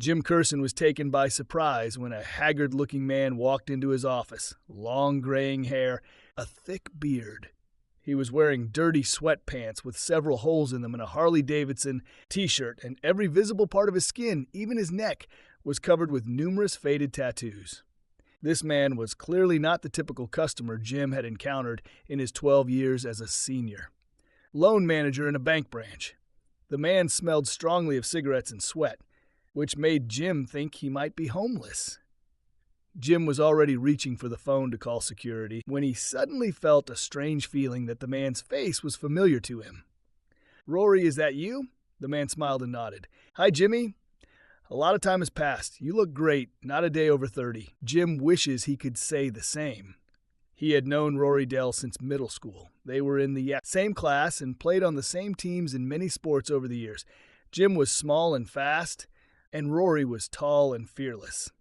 Jim Curson was taken by surprise when a haggard-looking man walked into his office, long graying hair, a thick beard. He was wearing dirty sweatpants with several holes in them and a Harley-Davidson t-shirt, and every visible part of his skin, even his neck, was covered with numerous faded tattoos. This man was clearly not the typical customer Jim had encountered in his 12 years as a senior. Loan manager in a bank branch. The man smelled strongly of cigarettes and sweat, which made Jim think he might be homeless. Jim was already reaching for the phone to call security when he suddenly felt a strange feeling that the man's face was familiar to him. "Rory, is that you?" The man smiled and nodded. "Hi, Jimmy. A lot of time has passed. You look great, not a day over 30. Jim wishes he could say the same. He had known Rory Dell since middle school. They were in the same class and played on the same teams in many sports over the years. Jim was small and fast, and Rory was tall and fearless.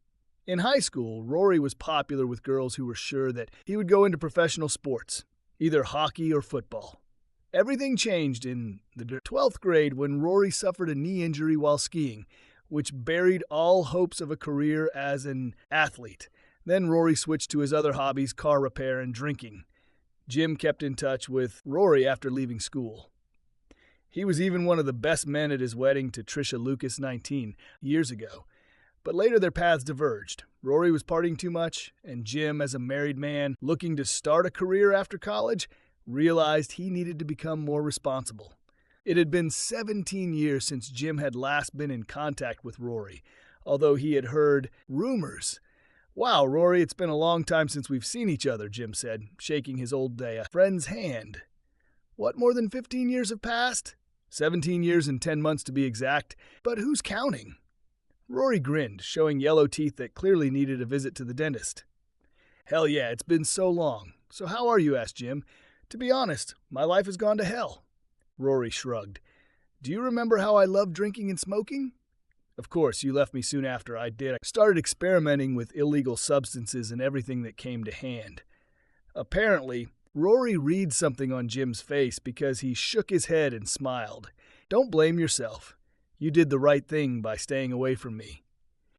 In high school, Rory was popular with girls who were sure that he would go into professional sports, either hockey or football. Everything changed in the 12th grade when Rory suffered a knee injury while skiing, which buried all hopes of a career as an athlete. Then Rory switched to his other hobbies, car repair and drinking. Jim kept in touch with Rory after leaving school. He was even one of the best men at his wedding to Trisha Lucas, 19, years ago. But later their paths diverged. Rory was partying too much, and Jim, as a married man looking to start a career after college, realized he needed to become more responsible. It had been 17 years since Jim had last been in contact with Rory, although he had heard rumors. "Wow, Rory, it's been a long time since we've seen each other," Jim said, shaking his old friend's hand. "What, more than 15 years have passed?" 17 years and 10 months to be exact, but who's counting? Rory grinned, showing yellow teeth that clearly needed a visit to the dentist. "Hell yeah, it's been so long. So how are you?" asked Jim. "To be honest, my life has gone to hell." Rory shrugged. "Do you remember how I loved drinking and smoking?" "Of course, you left me soon after I did. I started experimenting with illegal substances and everything that came to hand." Apparently, Rory read something on Jim's face because he shook his head and smiled. "Don't blame yourself. You did the right thing by staying away from me.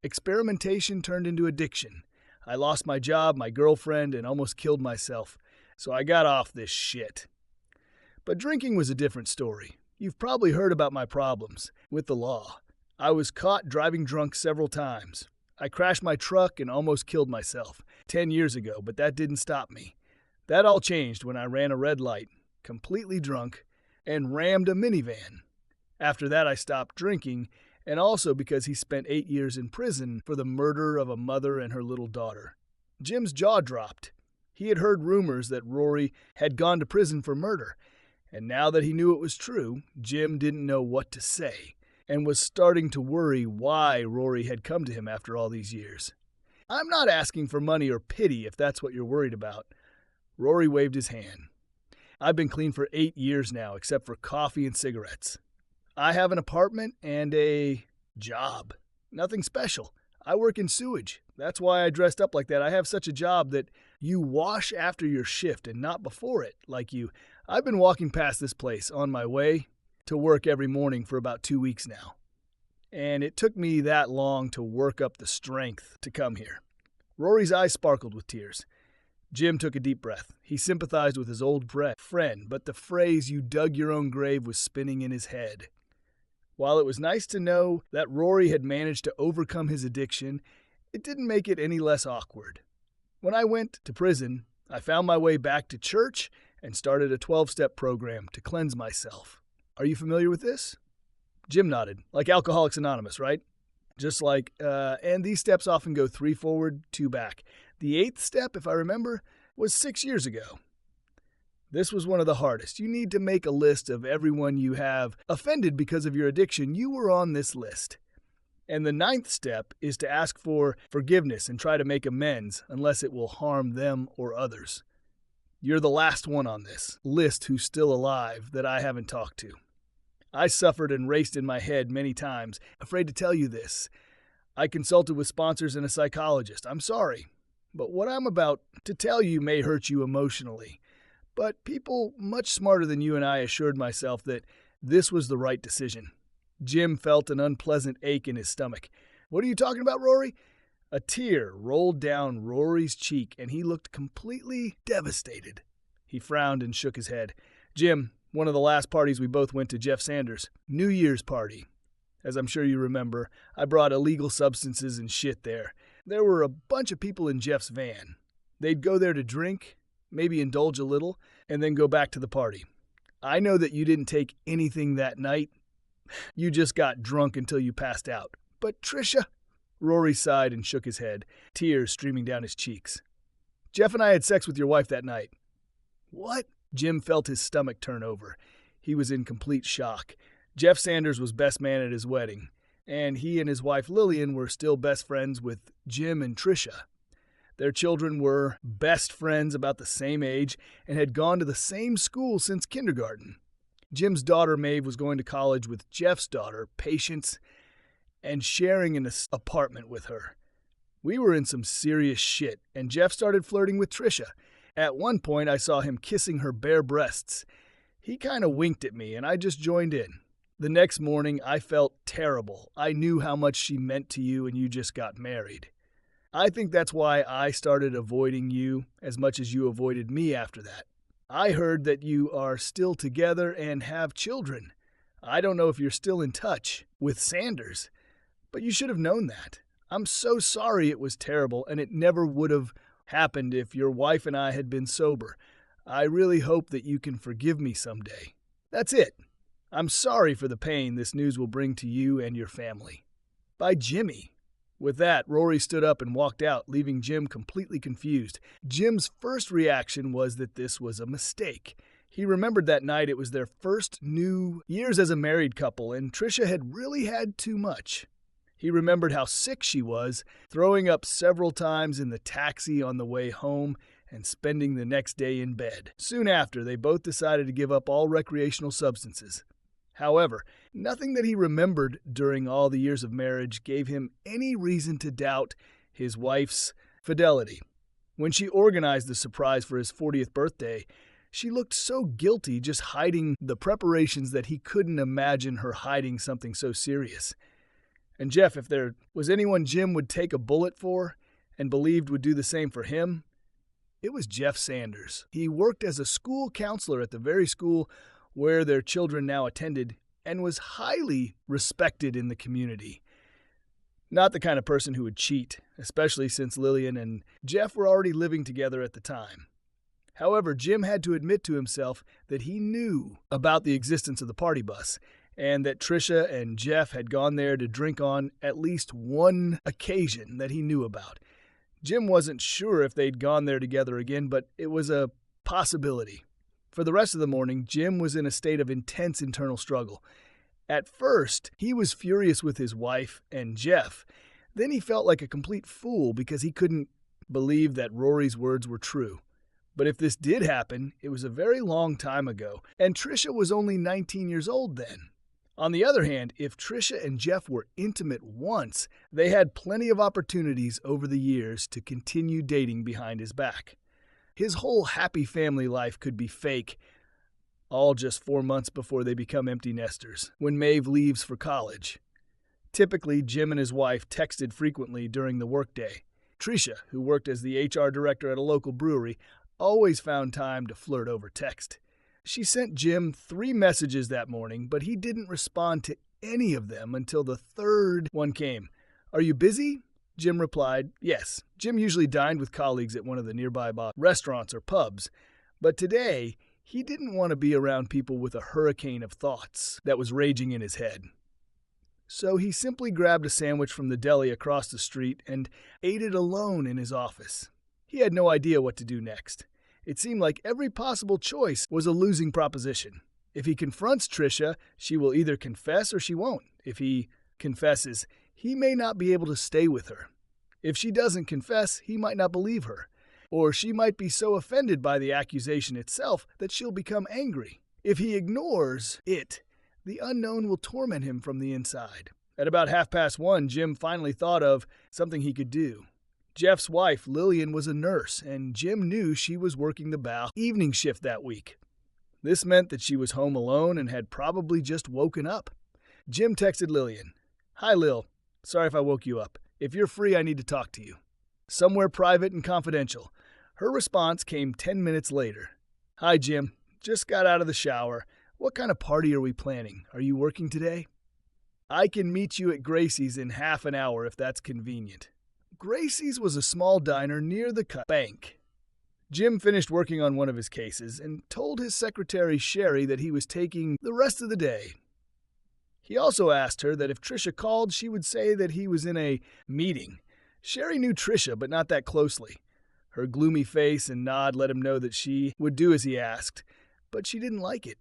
Experimentation turned into addiction. I lost my job, my girlfriend, and almost killed myself. So I got off this shit. But drinking was a different story. You've probably heard about my problems with the law. I was caught driving drunk several times. I crashed my truck and almost killed myself 10 years ago, but that didn't stop me. That all changed when I ran a red light, completely drunk, and rammed a minivan. After that, I stopped drinking, and also because he spent 8 years in prison for the murder of a mother and her little daughter." Jim's jaw dropped. He had heard rumors that Rory had gone to prison for murder, and now that he knew it was true, Jim didn't know what to say, and was starting to worry why Rory had come to him after all these years. "I'm not asking for money or pity if that's what you're worried about." Rory waved his hand. "I've been clean for 8 years now, except for coffee and cigarettes. I have an apartment and a job. Nothing special. I work in sewage. That's why I dressed up like that. I have such a job that you wash after your shift and not before it, like you. I've been walking past this place on my way to work every morning for about 2 weeks now. And it took me that long to work up the strength to come here." Rory's eyes sparkled with tears. Jim took a deep breath. He sympathized with his old friend, but the phrase "you dug your own grave" was spinning in his head. While it was nice to know that Rory had managed to overcome his addiction, it didn't make it any less awkward. "When I went to prison, I found my way back to church and started a 12-step program to cleanse myself. Are you familiar with this?" Jim nodded. "Like Alcoholics Anonymous, right?" "Just like, and these steps often go 3 forward, 2 back. The 8th step, if I remember, was 6 years ago. This was one of the hardest. You need to make a list of everyone you have offended because of your addiction. You were on this list. And the 9th step is to ask for forgiveness and try to make amends unless it will harm them or others. You're the last one on this list who's still alive that I haven't talked to. I suffered and raced in my head many times, afraid to tell you this. I consulted with sponsors and a psychologist. I'm sorry, but what I'm about to tell you may hurt you emotionally. But people much smarter than you and I assured myself that this was the right decision." Jim felt an unpleasant ache in his stomach. What are you talking about, Rory? A tear rolled down Rory's cheek, and he looked completely devastated. He frowned and shook his head. Jim, one of the last parties we both went to, Jeff Sanders' New Year's party. As I'm sure you remember, I brought illegal substances and shit there. There were a bunch of people in Jeff's van. They'd go there to drink, maybe indulge a little, and then go back to the party. I know that you didn't take anything that night. You just got drunk until you passed out. But Tricia... Rory sighed and shook his head, tears streaming down his cheeks. Jeff and I had sex with your wife that night. What? Jim felt his stomach turn over. He was in complete shock. Jeff Sanders was best man at his wedding, and he and his wife Lillian were still best friends with Jim and Tricia. Their children were best friends about the same age and had gone to the same school since kindergarten. Jim's daughter Maeve was going to college with Jeff's daughter, Patience, and sharing an apartment with her. We were in some serious shit, and Jeff started flirting with Tricia. At one point, I saw him kissing her bare breasts. He kind of winked at me, and I just joined in. The next morning, I felt terrible. I knew how much she meant to you, and you just got married. I think that's why I started avoiding you as much as you avoided me after that. I heard that you are still together and have children. I don't know if you're still in touch with Sanders, but you should have known that. I'm so sorry it was terrible, and it never would have happened if your wife and I had been sober. I really hope that you can forgive me someday. That's it. I'm sorry for the pain this news will bring to you and your family. By Jimmy. With that, Rory stood up and walked out, leaving Jim completely confused. Jim's first reaction was that this was a mistake. He remembered that night it was their first New Year's as a married couple, and Tricia had really had too much. He remembered how sick she was, throwing up several times in the taxi on the way home and spending the next day in bed. Soon after, they both decided to give up all recreational substances. However, nothing that he remembered during all the years of marriage gave him any reason to doubt his wife's fidelity. When she organized the surprise for his 40th birthday, she looked so guilty just hiding the preparations that he couldn't imagine her hiding something so serious. And Jeff, if there was anyone Jim would take a bullet for and believed would do the same for him, it was Jeff Sanders. He worked as a school counselor at the very school where their children now attended and was highly respected in the community. Not the kind of person who would cheat, especially since Lillian and Jeff were already living together at the time. However, Jim had to admit to himself that he knew about the existence of the party bus, and that Tricia and Jeff had gone there to drink on at least one occasion that he knew about. Jim wasn't sure if they'd gone there together again, but it was a possibility. For the rest of the morning, Jim was in a state of intense internal struggle. At first, he was furious with his wife and Jeff. Then he felt like a complete fool because he couldn't believe that Rory's words were true. But if this did happen, it was a very long time ago, and Tricia was only 19 years old then. On the other hand, if Tricia and Jeff were intimate once, they had plenty of opportunities over the years to continue dating behind his back. His whole happy family life could be fake, all just 4 months before they become empty nesters, when Maeve leaves for college. Typically, Jim and his wife texted frequently during the workday. Tricia, who worked as the HR director at a local brewery, always found time to flirt over text. She sent Jim 3 messages that morning, but he didn't respond to any of them until the third one came. "Are you busy?" Jim replied, yes. Jim usually dined with colleagues at one of the nearby restaurants or pubs, but today he didn't want to be around people with a hurricane of thoughts that was raging in his head. So he simply grabbed a sandwich from the deli across the street and ate it alone in his office. He had no idea what to do next. It seemed like every possible choice was a losing proposition. If he confronts Tricia, she will either confess or she won't. If he confesses, he may not be able to stay with her. If she doesn't confess, he might not believe her. Or she might be so offended by the accusation itself that she'll become angry. If he ignores it, the unknown will torment him from the inside. At about 1:30, Jim finally thought of something he could do. Jeff's wife, Lillian, was a nurse, and Jim knew she was working the evening shift that week. This meant that she was home alone and had probably just woken up. Jim texted Lillian, "Hi, Lil. Sorry if I woke you up. If you're free, I need to talk to you. Somewhere private and confidential. Her response came 10 minutes later. Hi, Jim. Just got out of the shower. What kind of party are we planning? Are you working today? I can meet you at Gracie's in half an hour if that's convenient. Gracie's was a small diner near the bank. Jim finished working on one of his cases and told his secretary Sherry that he was taking the rest of the day. He also asked her that if Tricia called, she would say that he was in a meeting. Sherry knew Tricia, but not that closely. Her gloomy face and nod let him know that she would do as he asked, but she didn't like it.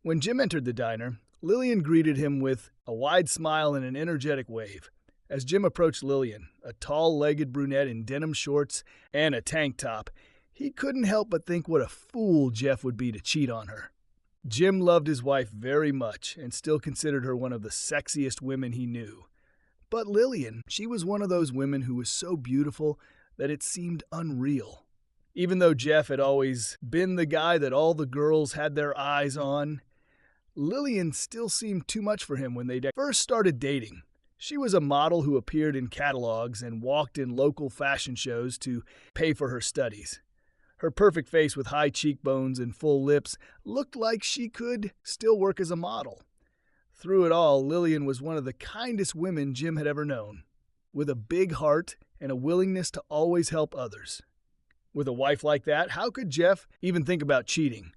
When Jim entered the diner, Lillian greeted him with a wide smile and an energetic wave. As Jim approached Lillian, a tall-legged brunette in denim shorts and a tank top, he couldn't help but think what a fool Jeff would be to cheat on her. Jim loved his wife very much and still considered her one of the sexiest women he knew. But Lillian, she was one of those women who was so beautiful that it seemed unreal. Even though Jeff had always been the guy that all the girls had their eyes on, Lillian still seemed too much for him when they first started dating. She was a model who appeared in catalogs and walked in local fashion shows to pay for her studies. Her perfect face with high cheekbones and full lips looked like she could still work as a model. Through it all, Lillian was one of the kindest women Jim had ever known, with a big heart and a willingness to always help others. With a wife like that, how could Jeff even think about cheating?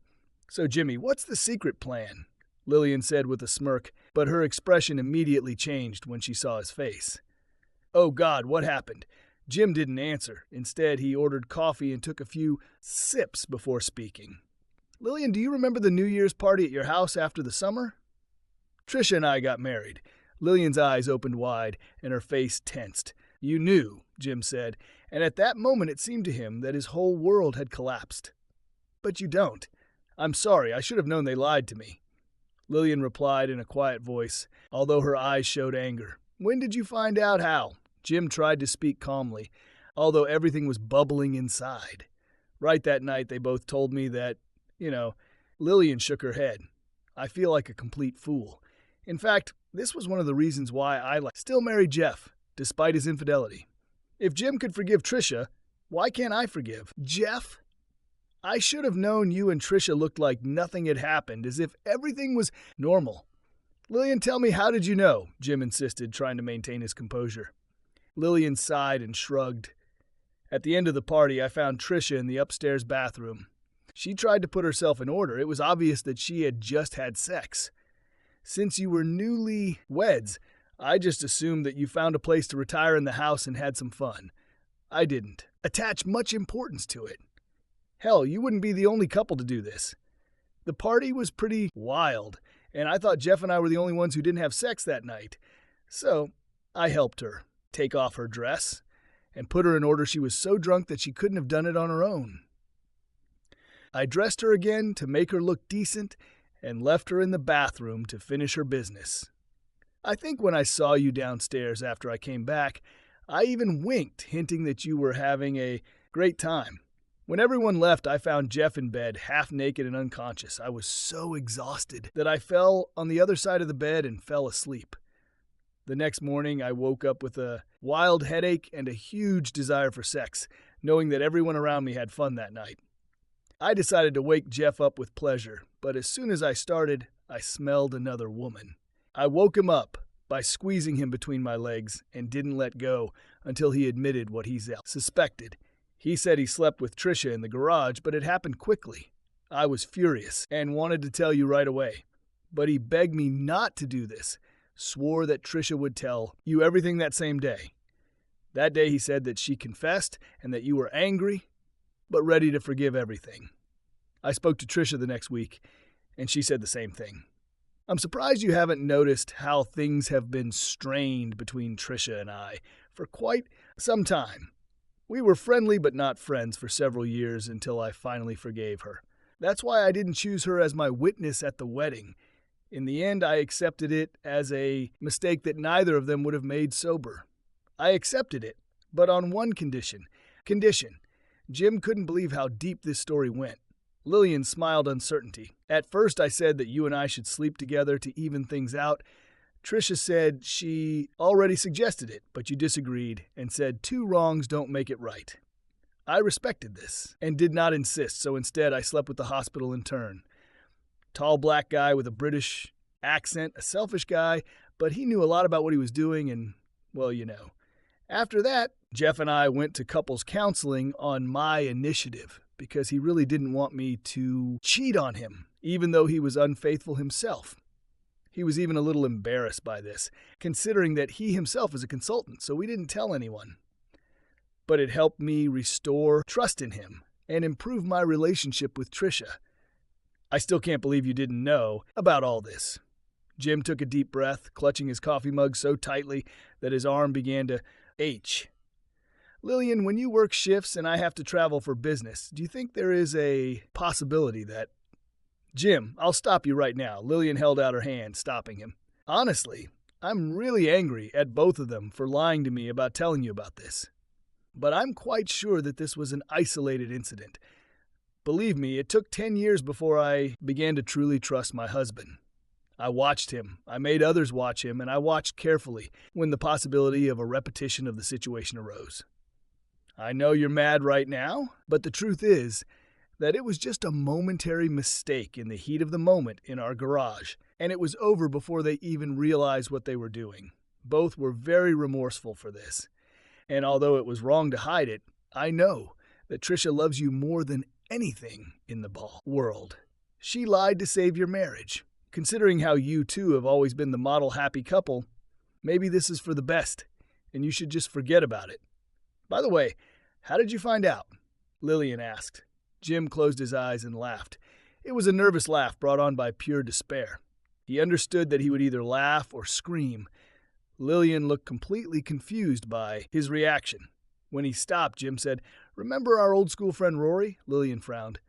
So, Jimmy, what's the secret plan? Lillian said with a smirk, but her expression immediately changed when she saw his face. Oh God, what happened? Jim didn't answer. Instead, he ordered coffee and took a few sips before speaking. Lillian, do you remember the New Year's party at your house after the summer? Tricia and I got married. Lillian's eyes opened wide and her face tensed. You knew, Jim said, and at that moment it seemed to him that his whole world had collapsed. But you don't. I'm sorry, I should have known they lied to me. Lillian replied in a quiet voice, although her eyes showed anger. When did you find out how? Jim tried to speak calmly, although everything was bubbling inside. Right that night, they both told me that, Lillian shook her head. I feel like a complete fool. In fact, this was one of the reasons why I still married Jeff, despite his infidelity. If Jim could forgive Tricia, why can't I forgive Jeff? I should have known you and Tricia looked like nothing had happened, as if everything was normal. Lillian, tell me, how did you know? Jim insisted, trying to maintain his composure. Lillian sighed and shrugged. At the end of the party, I found Tricia in the upstairs bathroom. She tried to put herself in order. It was obvious that she had just had sex. Since you were newly weds, I just assumed that you found a place to retire in the house and had some fun. I didn't attach much importance to it. Hell, you wouldn't be the only couple to do this. The party was pretty wild, and I thought Jeff and I were the only ones who didn't have sex that night. So, I helped her take off her dress and put her in order. She was so drunk that she couldn't have done it on her own. I dressed her again to make her look decent and left her in the bathroom to finish her business. I think when I saw you downstairs after I came back, I even winked, hinting that you were having a great time. When everyone left, I found Jeff in bed, half naked and unconscious. I was so exhausted that I fell on the other side of the bed and fell asleep. The next morning, I woke up with a wild headache and a huge desire for sex, knowing that everyone around me had fun that night. I decided to wake Jeff up with pleasure, but as soon as I started, I smelled another woman. I woke him up by squeezing him between my legs and didn't let go until he admitted what he suspected. He said he slept with Tricia in the garage, but it happened quickly. I was furious and wanted to tell you right away, but he begged me not to do this, swore that Tricia would tell you everything that same day. That day he said that she confessed and that you were angry, but ready to forgive everything. I spoke to Tricia the next week, and she said the same thing. I'm surprised you haven't noticed how things have been strained between Tricia and I for quite some time. We were friendly but not friends for several years until I finally forgave her. That's why I didn't choose her as my witness at the wedding. In the end, I accepted it as a mistake that neither of them would have made sober. I accepted it, but on one condition. Jim couldn't believe how deep this story went. Lillian smiled uncertainty. At first I said that you and I should sleep together to even things out, Tricia said she already suggested it, but you disagreed and said 2 wrongs don't make it right. I respected this and did not insist, so instead I slept with the hospital intern. Tall black guy with a British accent, a selfish guy, but he knew a lot about what he was doing and, well, you know. After that, Jeff and I went to couples counseling on my initiative because he really didn't want me to cheat on him, even though he was unfaithful himself. He was even a little embarrassed by this, considering that he himself is a consultant, so we didn't tell anyone. But it helped me restore trust in him and improve my relationship with Tricia. I still can't believe you didn't know about all this. Jim took a deep breath, clutching his coffee mug so tightly that his arm began to ache. Lillian, when you work shifts and I have to travel for business, do you think there is a possibility that... Jim, I'll stop you right now. Lillian held out her hand, stopping him. Honestly, I'm really angry at both of them for lying to me about telling you about this. But I'm quite sure that this was an isolated incident. Believe me, it took 10 years before I began to truly trust my husband. I watched him, I made others watch him, and I watched carefully when the possibility of a repetition of the situation arose. I know you're mad right now, but the truth is that it was just a momentary mistake in the heat of the moment in our garage, and it was over before they even realized what they were doing. Both were very remorseful for this. And although it was wrong to hide it, I know that Tricia loves you more than anything in the world. She lied to save your marriage. Considering how you two have always been the model happy couple, maybe this is for the best, and you should just forget about it. By the way, how did you find out? Lillian asked. Jim closed his eyes and laughed. It was a nervous laugh brought on by pure despair. He understood that he would either laugh or scream. Lillian looked completely confused by his reaction. When he stopped, Jim said, "Remember our old school friend Rory?" Lillian frowned.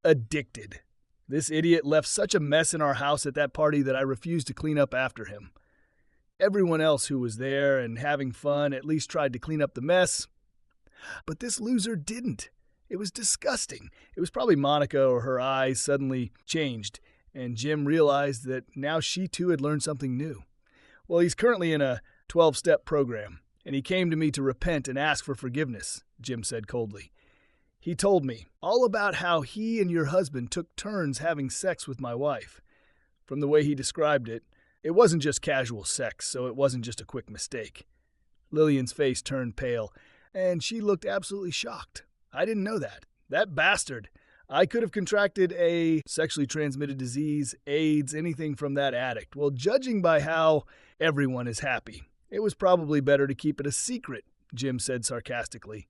"Addicted. This idiot left such a mess in our house at that party that I refused to clean up after him. Everyone else who was there and having fun at least tried to clean up the mess. But this loser didn't. It was disgusting. It was probably Monica, or her eyes suddenly changed, and Jim realized that now she too had learned something new. Well, he's currently in a 12-step program, and he came to me to repent and ask for forgiveness," Jim said coldly. "He told me all about how he and your husband took turns having sex with my wife. From the way he described it, it wasn't just casual sex, so it wasn't just a quick mistake." Lillian's face turned pale, and she looked absolutely shocked. "I didn't know that. That bastard. I could have contracted a sexually transmitted disease, AIDS, anything from that addict. Well, judging by how everyone is happy, it was probably better to keep it a secret," Jim said sarcastically.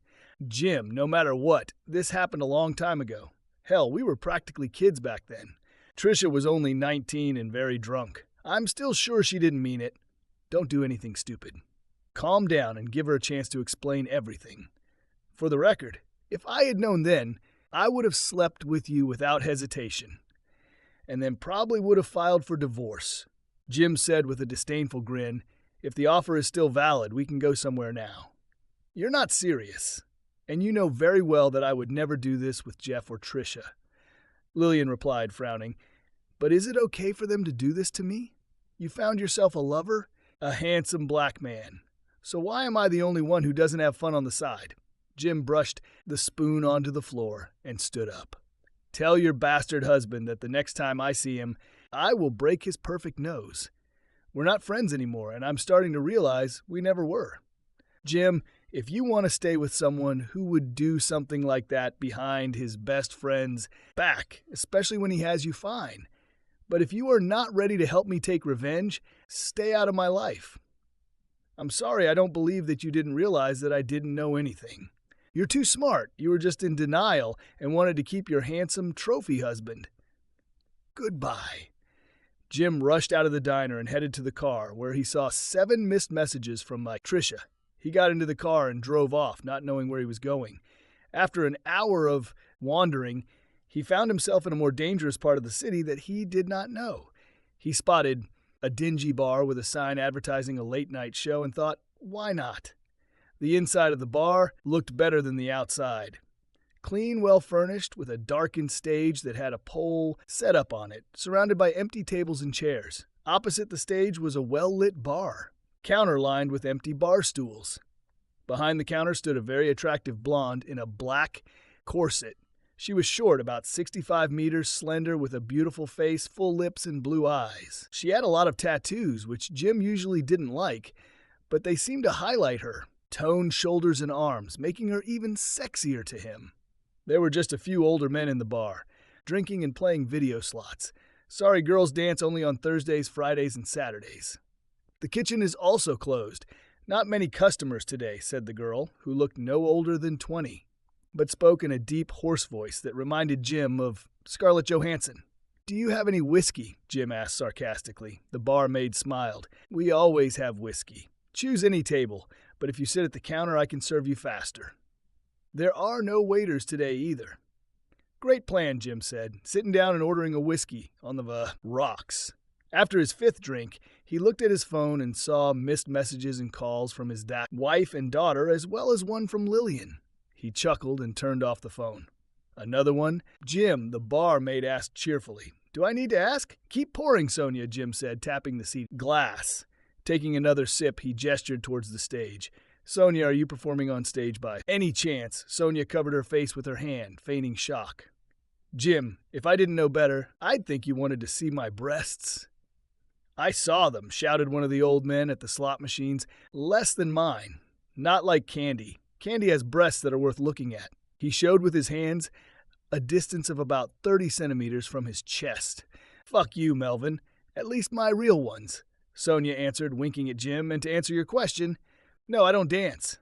"Jim, no matter what, this happened a long time ago. Hell, we were practically kids back then. Tricia was only 19 and very drunk. I'm still sure she didn't mean it. Don't do anything stupid. Calm down and give her a chance to explain everything. For the record, if I had known then, I would have slept with you without hesitation, and then probably would have filed for divorce," Jim said with a disdainful grin. "If the offer is still valid, we can go somewhere now." "You're not serious, and you know very well that I would never do this with Jeff or Tricia," Lillian replied, frowning. "But is it okay for them to do this to me? You found yourself a lover, a handsome black man. So why am I the only one who doesn't have fun on the side?" Jim brushed the spoon onto the floor and stood up. "Tell your bastard husband that the next time I see him, I will break his perfect nose. We're not friends anymore, and I'm starting to realize we never were. Jim, if you want to stay with someone who would do something like that behind his best friend's back, especially when he has you, fine. But if you are not ready to help me take revenge, stay out of my life. I'm sorry I don't believe that you didn't realize that I didn't know anything. You're too smart. You were just in denial and wanted to keep your handsome trophy husband. Goodbye." Jim rushed out of the diner and headed to the car, where he saw 7 missed messages from Tricia. He got into the car and drove off, not knowing where he was going. After an hour of wandering, he found himself in a more dangerous part of the city that he did not know. He spotted a dingy bar with a sign advertising a late-night show and thought, why not? The inside of the bar looked better than the outside. Clean, well-furnished, with a darkened stage that had a pole set up on it, surrounded by empty tables and chairs. Opposite the stage was a well-lit bar, counter lined with empty bar stools. Behind the counter stood a very attractive blonde in a black corset. She was short, about 65 meters, slender, with a beautiful face, full lips, and blue eyes. She had a lot of tattoos, which Jim usually didn't like, but they seemed to highlight her toned shoulders and arms, making her even sexier to him. There were just a few older men in the bar, drinking and playing video slots. Sorry, girls dance only on Thursdays, Fridays, and Saturdays. The kitchen is also closed. Not many customers today, said the girl, who looked no older than 20, but spoke in a deep, hoarse voice that reminded Jim of Scarlett Johansson. Do you have any whiskey? Jim asked sarcastically. The barmaid smiled. We always have whiskey. Choose any table, but if you sit at the counter, I can serve you faster. There are no waiters today either. Great plan, Jim said, sitting down and ordering a whiskey on the rocks. After his fifth drink, he looked at his phone and saw missed messages and calls from his wife and daughter, as well as one from Lillian. He chuckled and turned off the phone. Another one? Jim, the barmaid asked cheerfully. Do I need to ask? Keep pouring, Sonia, Jim said, tapping the seat glass. Taking another sip, he gestured towards the stage. Sonia, are you performing on stage by any chance? Sonia covered her face with her hand, feigning shock. Jim, if I didn't know better, I'd think you wanted to see my breasts. I saw them, shouted one of the old men at the slot machines. Less than mine. Not like Candy. Candy has breasts that are worth looking at. He showed with his hands a distance of about 30 centimeters from his chest. Fuck you, Melvin. At least my real ones. Sonia answered, winking at Jim, and to answer your question, no, I don't dance.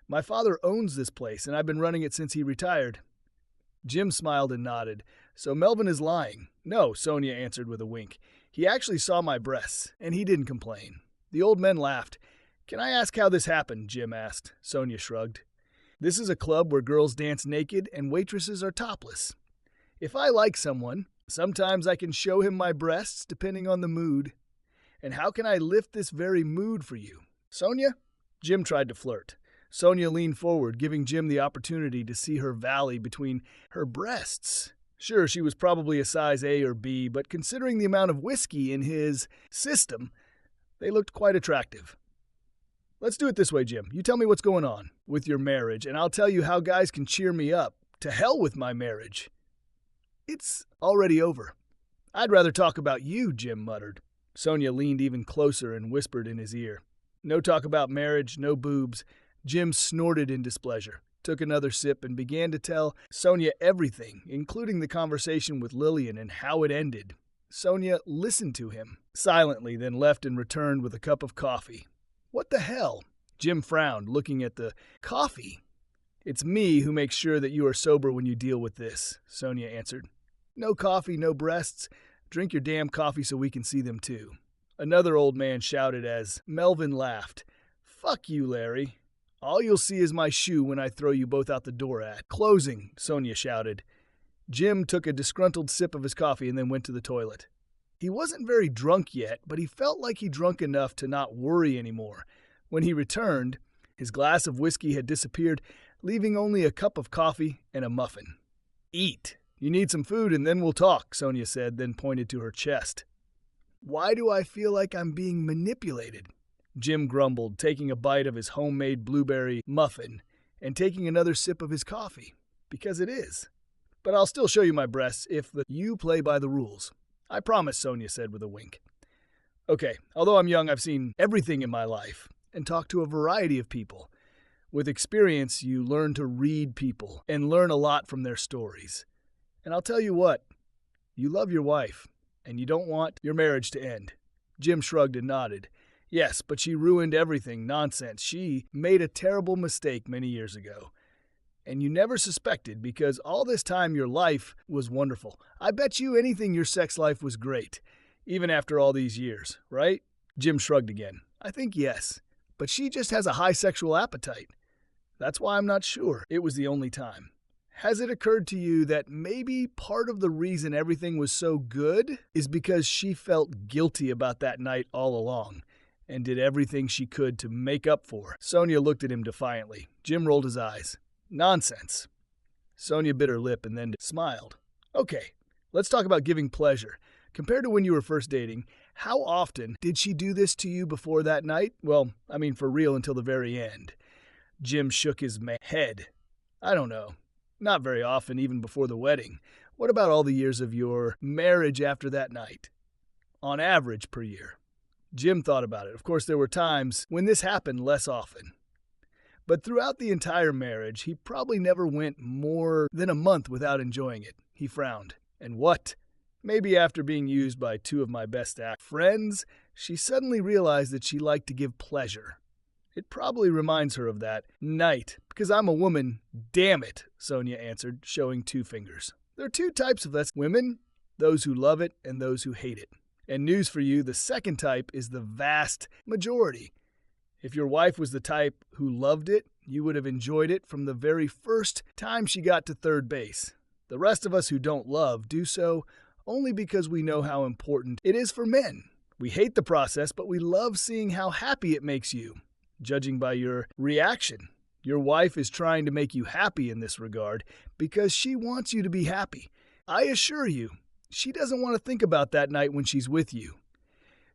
My father owns this place, and I've been running it since he retired. Jim smiled and nodded. So Melvin is lying. No, Sonia answered with a wink. He actually saw my breasts, and he didn't complain. The old men laughed. Can I ask how this happened? Jim asked. Sonia shrugged. This is a club where girls dance naked and waitresses are topless. If I like someone, sometimes I can show him my breasts depending on the mood. And how can I lift this very mood for you? Sonia? Jim tried to flirt. Sonia leaned forward, giving Jim the opportunity to see her valley between her breasts. Sure, she was probably a size A or B, but considering the amount of whiskey in his system, they looked quite attractive. Let's do it this way, Jim. You tell me what's going on with your marriage, and I'll tell you how guys can cheer me up. To hell with my marriage. It's already over. I'd rather talk about you, Jim muttered. Sonia leaned even closer and whispered in his ear. No talk about marriage, no boobs. Jim snorted in displeasure, took another sip, and began to tell Sonia everything, including the conversation with Lillian and how it ended. Sonia listened to him silently, then left and returned with a cup of coffee. What the hell? Jim frowned, looking at the coffee. It's me who makes sure that you are sober when you deal with this, Sonia answered. No coffee, no breasts. Drink your damn coffee so we can see them too. Another old man shouted as Melvin laughed. Fuck you, Larry. All you'll see is my shoe when I throw you both out the door at. Closing, Sonia shouted. Jim took a disgruntled sip of his coffee and then went to the toilet. He wasn't very drunk yet, but he felt like he drunk enough to not worry anymore. When he returned, his glass of whiskey had disappeared, leaving only a cup of coffee and a muffin. Eat. You need some food and then we'll talk, Sonia said, then pointed to her chest. Why do I feel like I'm being manipulated? Jim grumbled, taking a bite of his homemade blueberry muffin and taking another sip of his coffee. Because it is. But I'll still show you my breasts if you play by the rules. I promise, Sonia said with a wink. Okay, although I'm young, I've seen everything in my life and talked to a variety of people. With experience, you learn to read people and learn a lot from their stories. And I'll tell you what, you love your wife, and you don't want your marriage to end. Jim shrugged and nodded. Yes, but she ruined everything. Nonsense. She made a terrible mistake many years ago. And you never suspected because all this time your life was wonderful. I bet you anything your sex life was great, even after all these years, right? Jim shrugged again. I think yes, but she just has a high sexual appetite. That's why I'm not sure it was the only time. Has it occurred to you that maybe part of the reason everything was so good is because she felt guilty about that night all along and did everything she could to make up for it? Sonia looked at him defiantly. Jim rolled his eyes. Nonsense. Sonia bit her lip and then smiled. Okay, let's talk about giving pleasure. Compared to when you were first dating, How often did she do this to you before that night? Well, I mean for real until the very end. Jim shook his head. I don't know. Not very often, even before the wedding. What about all the years of your marriage after that night? On average per year. Jim thought about it. Of course, there were times when this happened less often. But throughout the entire marriage, he probably never went more than a month without enjoying it. He frowned. And what? Maybe after being used by two of my best friends, she suddenly realized that she liked to give pleasure. It probably reminds her of that night. Because I'm a woman, damn it, Sonia answered, showing 2 fingers. There are 2 types of us women, those who love it and those who hate it. And news for you, the second type is the vast majority. If your wife was the type who loved it, you would have enjoyed it from the very first time she got to third base. The rest of us who don't love do so only because we know how important it is for men. We hate the process, but we love seeing how happy it makes you. Judging by your reaction, your wife is trying to make you happy in this regard because she wants you to be happy. I assure you, she doesn't want to think about that night when she's with you.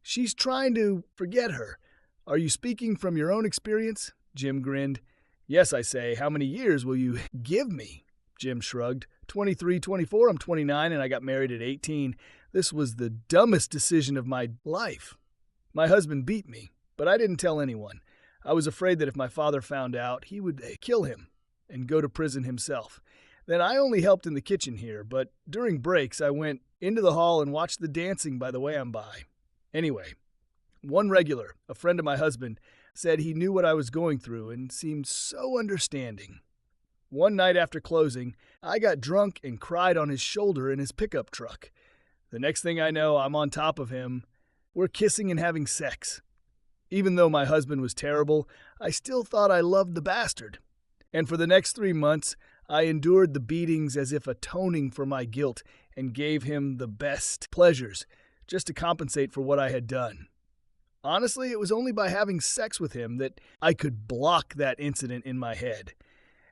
She's trying to forget her. Are you speaking from your own experience? Jim grinned. Yes, I say. How many years will you give me? Jim shrugged. 23, 24, I'm 29, and I got married at 18. This was the dumbest decision of my life. My husband beat me, but I didn't tell anyone. I was afraid that if my father found out, he would kill him and go to prison himself. Then I only helped in the kitchen here, but during breaks I went into the hall and watched the dancing by the way I'm by. Anyway, one regular, a friend of my husband, said he knew what I was going through and seemed so understanding. One night after closing, I got drunk and cried on his shoulder in his pickup truck. The next thing I know, I'm on top of him. We're kissing and having sex. Even though my husband was terrible, I still thought I loved the bastard. And for the next 3 months, I endured the beatings as if atoning for my guilt and gave him the best pleasures, just to compensate for what I had done. Honestly, it was only by having sex with him that I could block that incident in my head.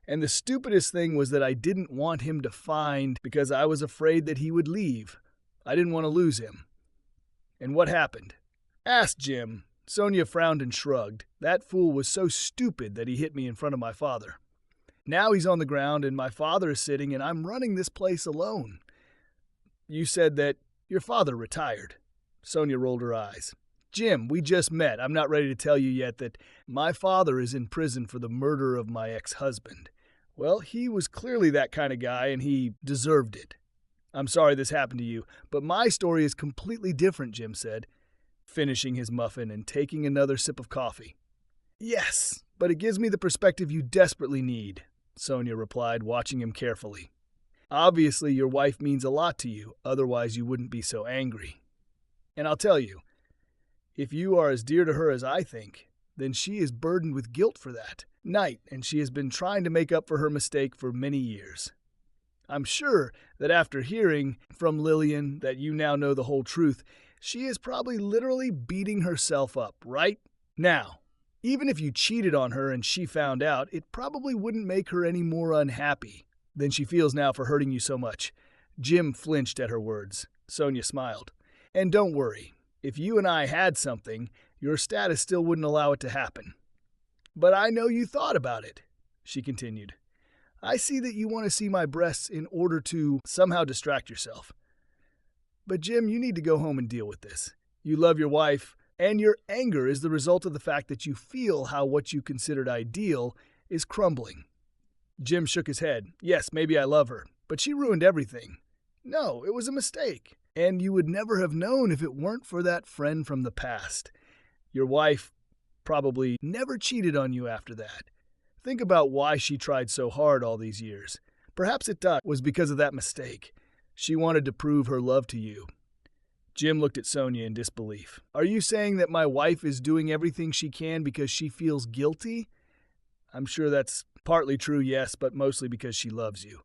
And the stupidest thing was that I didn't want him to find because I was afraid that he would leave. I didn't want to lose him. And what happened? Ask Jim. Sonia frowned and shrugged. That fool was so stupid that he hit me in front of my father. Now he's on the ground and my father is sitting and I'm running this place alone. You said that your father retired. Sonia rolled her eyes. Jim, we just met. I'm not ready to tell you yet that my father is in prison for the murder of my ex-husband. Well, he was clearly that kind of guy and he deserved it. I'm sorry this happened to you, but my story is completely different, Jim said, finishing his muffin and taking another sip of coffee. Yes, but it gives me the perspective you desperately need, Sonia replied, watching him carefully. Obviously, your wife means a lot to you, otherwise you wouldn't be so angry. And I'll tell you, if you are as dear to her as I think, then she is burdened with guilt for that night, and she has been trying to make up for her mistake for many years. I'm sure that after hearing from Lillian that you now know the whole truth, she is probably literally beating herself up, right? Now, even if you cheated on her and she found out, it probably wouldn't make her any more unhappy than she feels now for hurting you so much. Jim flinched at her words. Sonia smiled. And don't worry. If you and I had something, your status still wouldn't allow it to happen. But I know you thought about it, she continued. I see that you want to see my breasts in order to somehow distract yourself. But Jim, you need to go home and deal with this. You love your wife, and your anger is the result of the fact that you feel how what you considered ideal is crumbling. Jim shook his head. Yes, maybe I love her, but she ruined everything. No, it was a mistake. And you would never have known if it weren't for that friend from the past. Your wife probably never cheated on you after that. Think about why she tried so hard all these years. Perhaps it was because of that mistake. She wanted to prove her love to you. Jim looked at Sonia in disbelief. Are you saying that my wife is doing everything she can because she feels guilty? I'm sure that's partly true, yes, but mostly because she loves you.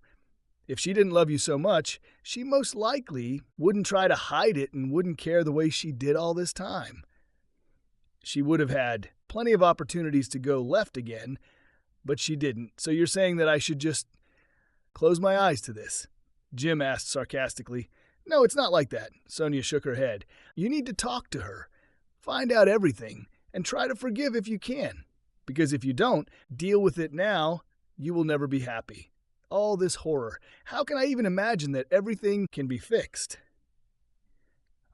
If she didn't love you so much, she most likely wouldn't try to hide it and wouldn't care the way she did all this time. She would have had plenty of opportunities to go left again, but she didn't. So you're saying that I should just close my eyes to this? Jim asked sarcastically. No, it's not like that. Sonia shook her head. You need to talk to her. Find out everything, and try to forgive if you can. Because if you don't, deal with it now, you will never be happy. All this horror. How can I even imagine that everything can be fixed?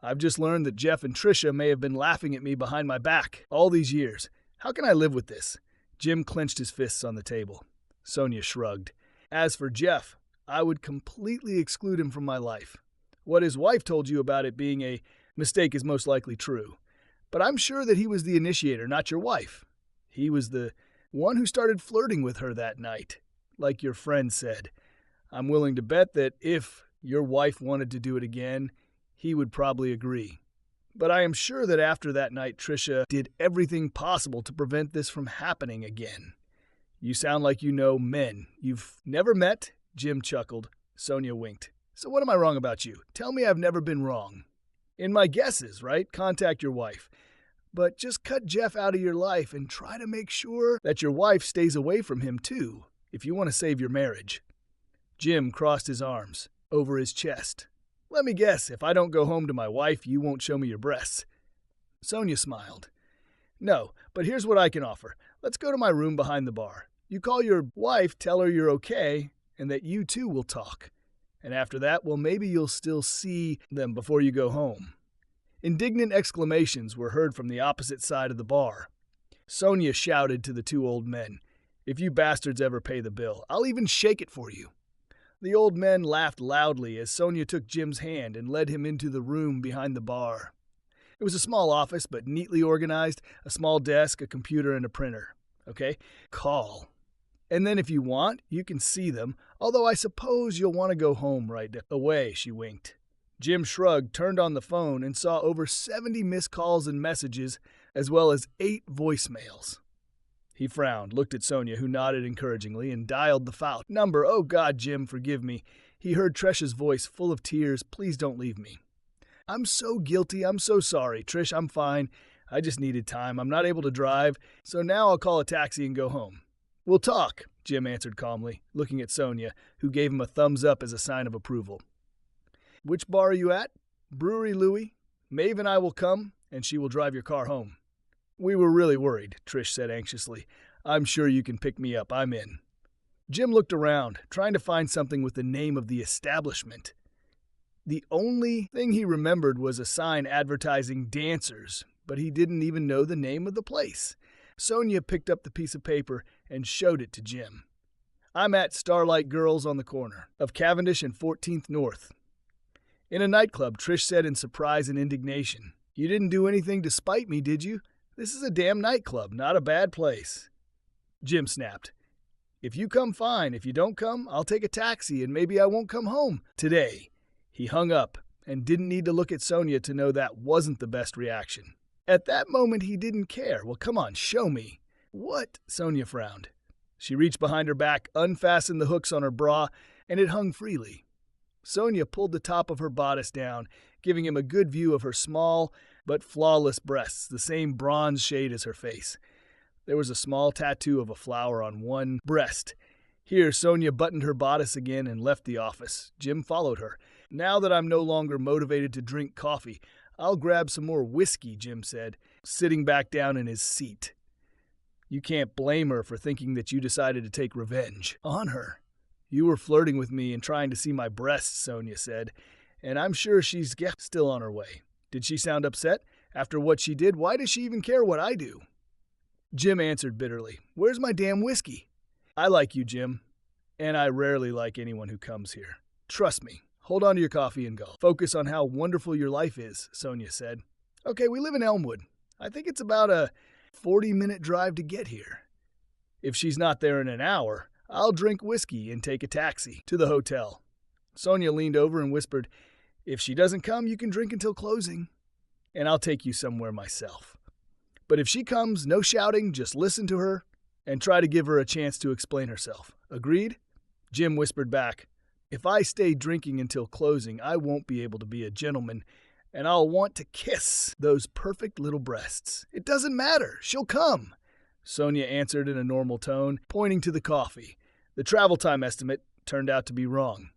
I've just learned that Jeff and Tricia may have been laughing at me behind my back all these years. How can I live with this? Jim clenched his fists on the table. Sonia shrugged. As for Jeff, I would completely exclude him from my life. What his wife told you about it being a mistake is most likely true. But I'm sure that he was the initiator, not your wife. He was the one who started flirting with her that night, like your friend said. I'm willing to bet that if your wife wanted to do it again, he would probably agree. But I am sure that after that night, Tricia did everything possible to prevent this from happening again. You sound like you know men you've never met? Jim chuckled. Sonia winked. So what am I wrong about you? Tell me I've never been wrong. In my guesses, right? Contact your wife. But just cut Jeff out of your life and try to make sure that your wife stays away from him too, if you want to save your marriage. Jim crossed his arms over his chest. Let me guess, if I don't go home to my wife, you won't show me your breasts. Sonia smiled. No, but here's what I can offer. Let's go to my room behind the bar. You call your wife, tell her you're okay, and that you too will talk. And after that, well, maybe you'll still see them before you go home. Indignant exclamations were heard from the opposite side of the bar. Sonia shouted to the two old men, If you bastards ever pay the bill, I'll even shake it for you. The old men laughed loudly as Sonia took Jim's hand and led him into the room behind the bar. It was a small office, but neatly organized, a small desk, a computer, and a printer. Okay? Call. And then if you want, you can see them, although I suppose you'll want to go home right away, she winked. Jim shrugged, turned on the phone, and saw over 70 missed calls and messages, as well as 8 voicemails. He frowned, looked at Sonia, who nodded encouragingly, and dialed the foul number. Oh, God, Jim, forgive me. He heard Trish's voice, full of tears. Please don't leave me. I'm so guilty. I'm so sorry. Trish, I'm fine. I just needed time. I'm not able to drive, so now I'll call a taxi and go home. We'll talk, Jim answered calmly, looking at Sonia, who gave him a thumbs up as a sign of approval. Which bar are you at? Brewery Louie. Maeve and I will come, and she will drive your car home. We were really worried, Trish said anxiously. I'm sure you can pick me up. I'm in. Jim looked around, trying to find something with the name of the establishment. The only thing he remembered was a sign advertising dancers, but he didn't even know the name of the place. Sonia picked up the piece of paper and showed it to Jim. I'm at Starlight Girls on the corner of Cavendish and 14th North. In a nightclub, Trish said in surprise and indignation. You didn't do anything to spite me, did you? This is a damn nightclub, not a bad place. Jim snapped. If you come, fine. If you don't come, I'll take a taxi and maybe I won't come home today. He hung up and didn't need to look at Sonia to know that wasn't the best reaction. At that moment, he didn't care. Well, come on, show me. What? Sonia frowned. She reached behind her back, unfastened the hooks on her bra, and it hung freely. Sonia pulled the top of her bodice down, giving him a good view of her small but flawless breasts, the same bronze shade as her face. There was a small tattoo of a flower on one breast. Here, Sonia buttoned her bodice again and left the office. Jim followed her. Now that I'm no longer motivated to drink coffee, I'll grab some more whiskey, Jim said, sitting back down in his seat. You can't blame her for thinking that you decided to take revenge on her. You were flirting with me and trying to see my breasts, Sonia said, and I'm sure she's still on her way. Did she sound upset? After what she did, why does she even care what I do? Jim answered bitterly, Where's my damn whiskey? I like you, Jim, and I rarely like anyone who comes here. Trust me. Hold on to your coffee and go. Focus on how wonderful your life is, Sonia said. Okay, we live in Elmwood. I think it's about a 40-minute drive to get here. If she's not there in an hour, I'll drink whiskey and take a taxi to the hotel. Sonia leaned over and whispered, If she doesn't come, you can drink until closing, and I'll take you somewhere myself. But if she comes, no shouting, just listen to her and try to give her a chance to explain herself. Agreed? Jim whispered back, If I stay drinking until closing, I won't be able to be a gentleman, and I'll want to kiss those perfect little breasts. It doesn't matter. She'll come. Sonia answered in a normal tone, pointing to the coffee. The travel time estimate turned out to be wrong.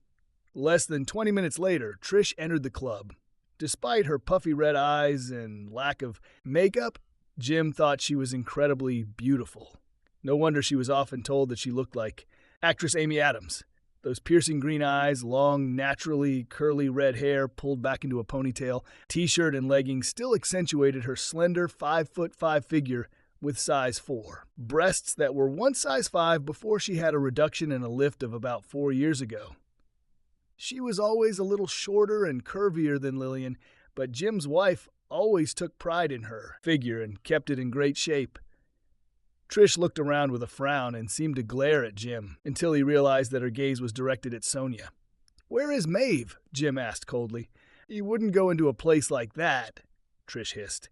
Less than 20 minutes later, Trish entered the club. Despite her puffy red eyes and lack of makeup, Jim thought she was incredibly beautiful. No wonder she was often told that she looked like actress Amy Adams. Those piercing green eyes, long, naturally curly red hair pulled back into a ponytail, t-shirt and leggings still accentuated her slender 5'5" figure with size 4. Breasts that were once size 5 before she had a reduction and a lift of about 4 years ago. She was always a little shorter and curvier than Lillian, but Jim's wife always took pride in her figure and kept it in great shape. Trish looked around with a frown and seemed to glare at Jim until he realized that her gaze was directed at Sonia. "Where is Maeve?" Jim asked coldly. "You wouldn't go into a place like that," Trish hissed.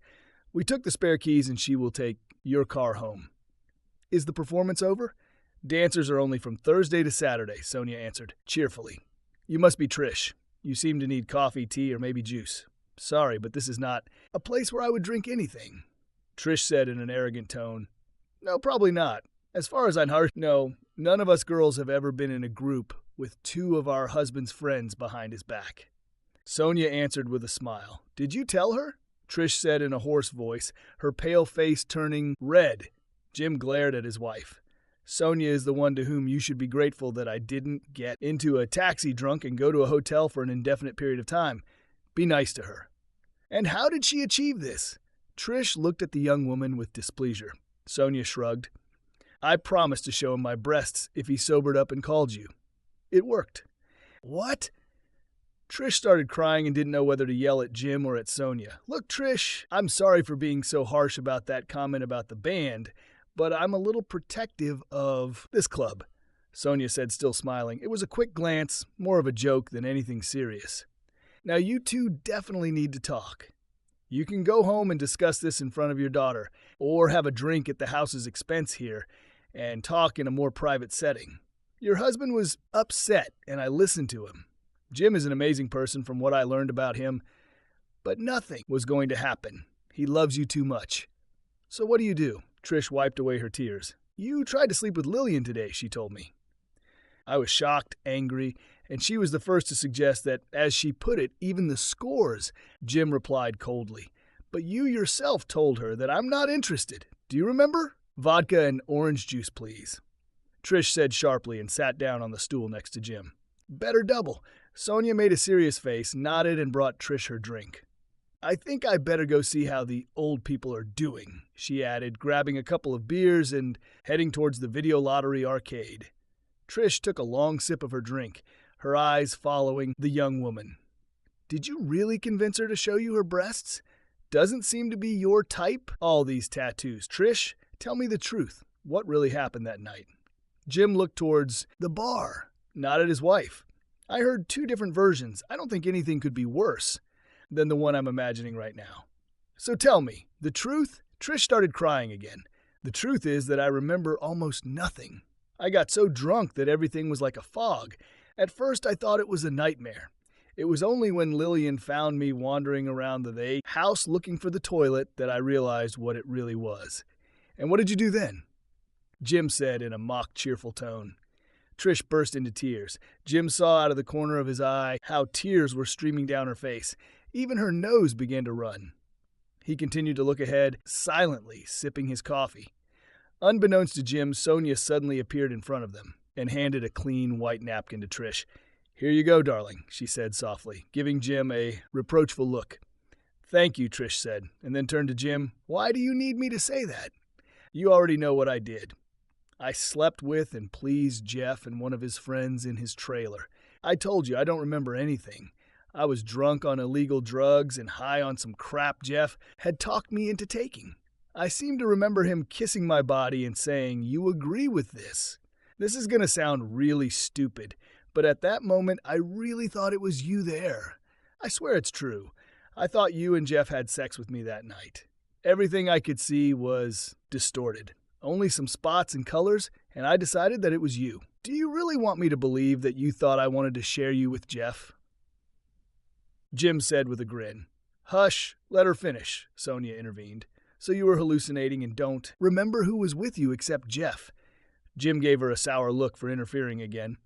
"We took the spare keys and she will take your car home." "Is the performance over?" "Dancers are only from Thursday to Saturday," Sonia answered cheerfully. "You must be Trish. You seem to need coffee, tea, or maybe juice. Sorry, but this is not a place where I would drink anything," Trish said in an arrogant tone. "No, probably not. As far as I know, no, none of us girls have ever been in a group with 2 of our husband's friends behind his back." Sonia answered with a smile. "Did you tell her?" Trish said in a hoarse voice, her pale face turning red. Jim glared at his wife. "Sonia is the one to whom you should be grateful that I didn't get into a taxi drunk and go to a hotel for an indefinite period of time. Be nice to her." "And how did she achieve this?" Trish looked at the young woman with displeasure. Sonia shrugged. "I promised to show him my breasts if he sobered up and called you. It worked." "What?" Trish started crying and didn't know whether to yell at Jim or at Sonia. "Look, Trish, I'm sorry for being so harsh about that comment about the band, but I'm a little protective of this club," Sonia said, still smiling. It was a quick glance, more of a joke than anything serious. "Now you two definitely need to talk. You can go home and discuss this in front of your daughter, or have a drink at the house's expense here, and talk in a more private setting. Your husband was upset, and I listened to him. Jim is an amazing person from what I learned about him, but nothing was going to happen. He loves you too much. So what do you do?" Trish wiped away her tears. "You tried to sleep with Lillian today," she told me. I was shocked, angry, and she was the first to suggest that, as she put it, even the scores. Jim replied coldly. "But you yourself told her that I'm not interested. Do you remember? Vodka and orange juice, please," Trish said sharply and sat down on the stool next to Jim. "Better double." Sonia made a serious face, nodded, and brought Trish her drink. "I think I better go see how the old people are doing," she added, grabbing a couple of beers and heading towards the video lottery arcade. Trish took a long sip of her drink, her eyes following the young woman. "Did you really convince her to show you her breasts? Doesn't seem to be your type, all these tattoos. Trish, tell me the truth. What really happened that night?" Jim looked towards the bar, not at his wife. "I heard 2 different versions. I don't think anything could be worse than the one I'm imagining right now. So tell me, the truth?" Trish started crying again. "The truth is that I remember almost nothing. I got so drunk that everything was like a fog. At first I thought it was a nightmare. It was only when Lillian found me wandering around the house looking for the toilet that I realized what it really was." "And what did you do then?" Jim said in a mock cheerful tone. Trish burst into tears. Jim saw out of the corner of his eye how tears were streaming down her face. Even her nose began to run. He continued to look ahead, silently sipping his coffee. Unbeknownst to Jim, Sonia suddenly appeared in front of them and handed a clean white napkin to Trish. "Here you go, darling," she said softly, giving Jim a reproachful look. "Thank you," Trish said, and then turned to Jim. "Why do you need me to say that? You already know what I did. I slept with and pleased Jeff and one of his friends in his trailer. I told you I don't remember anything. I was drunk on illegal drugs and high on some crap Jeff had talked me into taking. I seem to remember him kissing my body and saying, 'You agree with this?' This is going to sound really stupid, but at that moment I really thought it was you there. I swear it's true. I thought you and Jeff had sex with me that night. Everything I could see was distorted. Only some spots and colors, and I decided that it was you. Do you really want me to believe that you thought I wanted to share you with Jeff?" Jim said with a grin. "Hush, let her finish," Sonia intervened. "So you were hallucinating and don't remember who was with you except Jeff." Jim gave her a sour look for interfering again.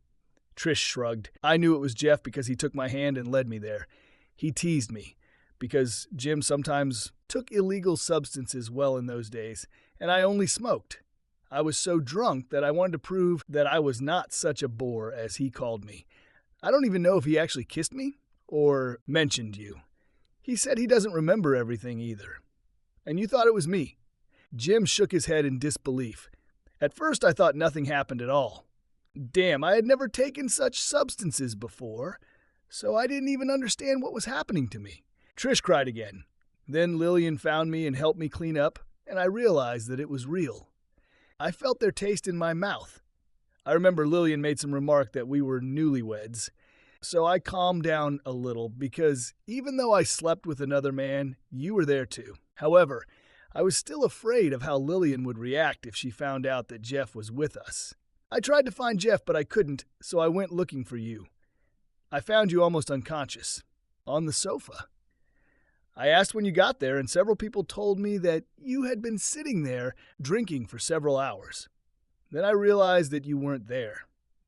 Trish shrugged. I knew it was Jeff because he took my hand and led me there. He teased me, because Jim sometimes took illegal substances well in those days, and I only smoked. I was so drunk that I wanted to prove that I was not such a bore as he called me. I don't even know if he actually kissed me or mentioned you. He said he doesn't remember everything either. And you thought it was me. Jim shook his head in disbelief. At first I thought nothing happened at all. Damn, I had never taken such substances before, so I didn't even understand what was happening to me. Trish cried again. Then Lillian found me and helped me clean up, and I realized that it was real. I felt their taste in my mouth. I remember Lillian made some remark that we were newlyweds, so I calmed down a little because even though I slept with another man, you were there too. However, I was still afraid of how Lillian would react if she found out that Jeff was with us. I tried to find Jeff, but I couldn't, so I went looking for you. I found you almost unconscious, on the sofa. I asked when you got there, and several people told me that you had been sitting there drinking for several hours. Then I realized that you weren't there.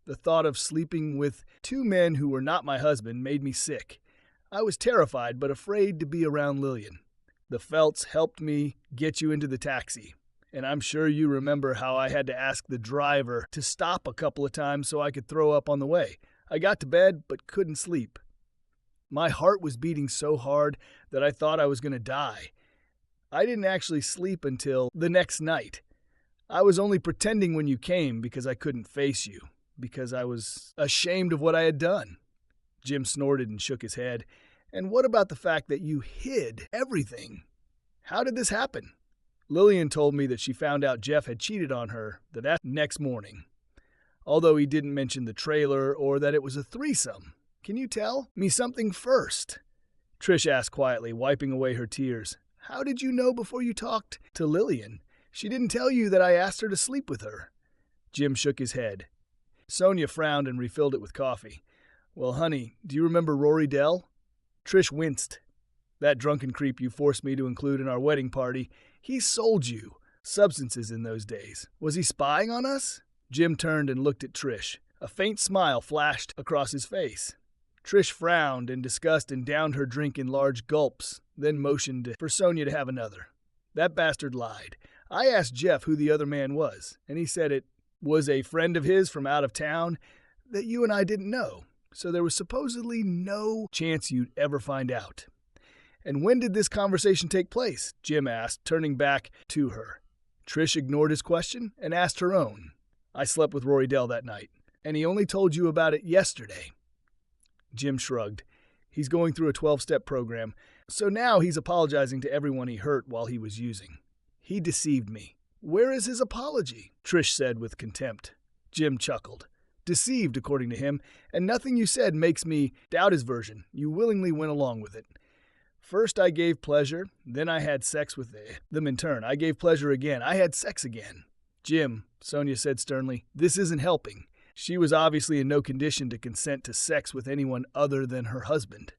The thought of sleeping with two men who were not my husband made me sick. I was terrified but afraid to be around Lillian. The Felts helped me get you into the taxi, and I'm sure you remember how I had to ask the driver to stop a couple of times so I could throw up on the way. I got to bed but couldn't sleep. My heart was beating so hard that I thought I was going to die. I didn't actually sleep until the next night. I was only pretending when you came because I couldn't face you, because I was ashamed of what I had done. Jim snorted and shook his head. And what about the fact that you hid everything? How did this happen? Lillian told me that she found out Jeff had cheated on her that next morning, although he didn't mention the trailer or that it was a threesome. Can you tell me something first? Trish asked quietly, wiping away her tears. How did you know before you talked to Lillian? She didn't tell you that I asked her to sleep with her. Jim shook his head. Sonia frowned and refilled it with coffee. Well, honey, do you remember Rory Dell? Trish winced. That drunken creep you forced me to include in our wedding party, he sold you substances in those days. Was he spying on us? Jim turned and looked at Trish. A faint smile flashed across his face. Trish frowned in disgust and downed her drink in large gulps, then motioned for Sonia to have another. That bastard lied. I asked Jeff who the other man was, and he said it was a friend of his from out of town that you and I didn't know, so there was supposedly no chance you'd ever find out. And when did this conversation take place? Jim asked, turning back to her. Trish ignored his question and asked her own. I slept with Rory Dell that night, and he only told you about it yesterday. Jim shrugged. He's going through a 12-step program, so now he's apologizing to everyone he hurt while he was using. He deceived me. Where is his apology? Trish said with contempt. Jim chuckled. Deceived, according to him, and nothing you said makes me doubt his version. You willingly went along with it. First I gave pleasure, then I had sex with them in turn. I gave pleasure again. I had sex again. Jim, Sonia said sternly, this isn't helping. She was obviously in no condition to consent to sex with anyone other than her husband.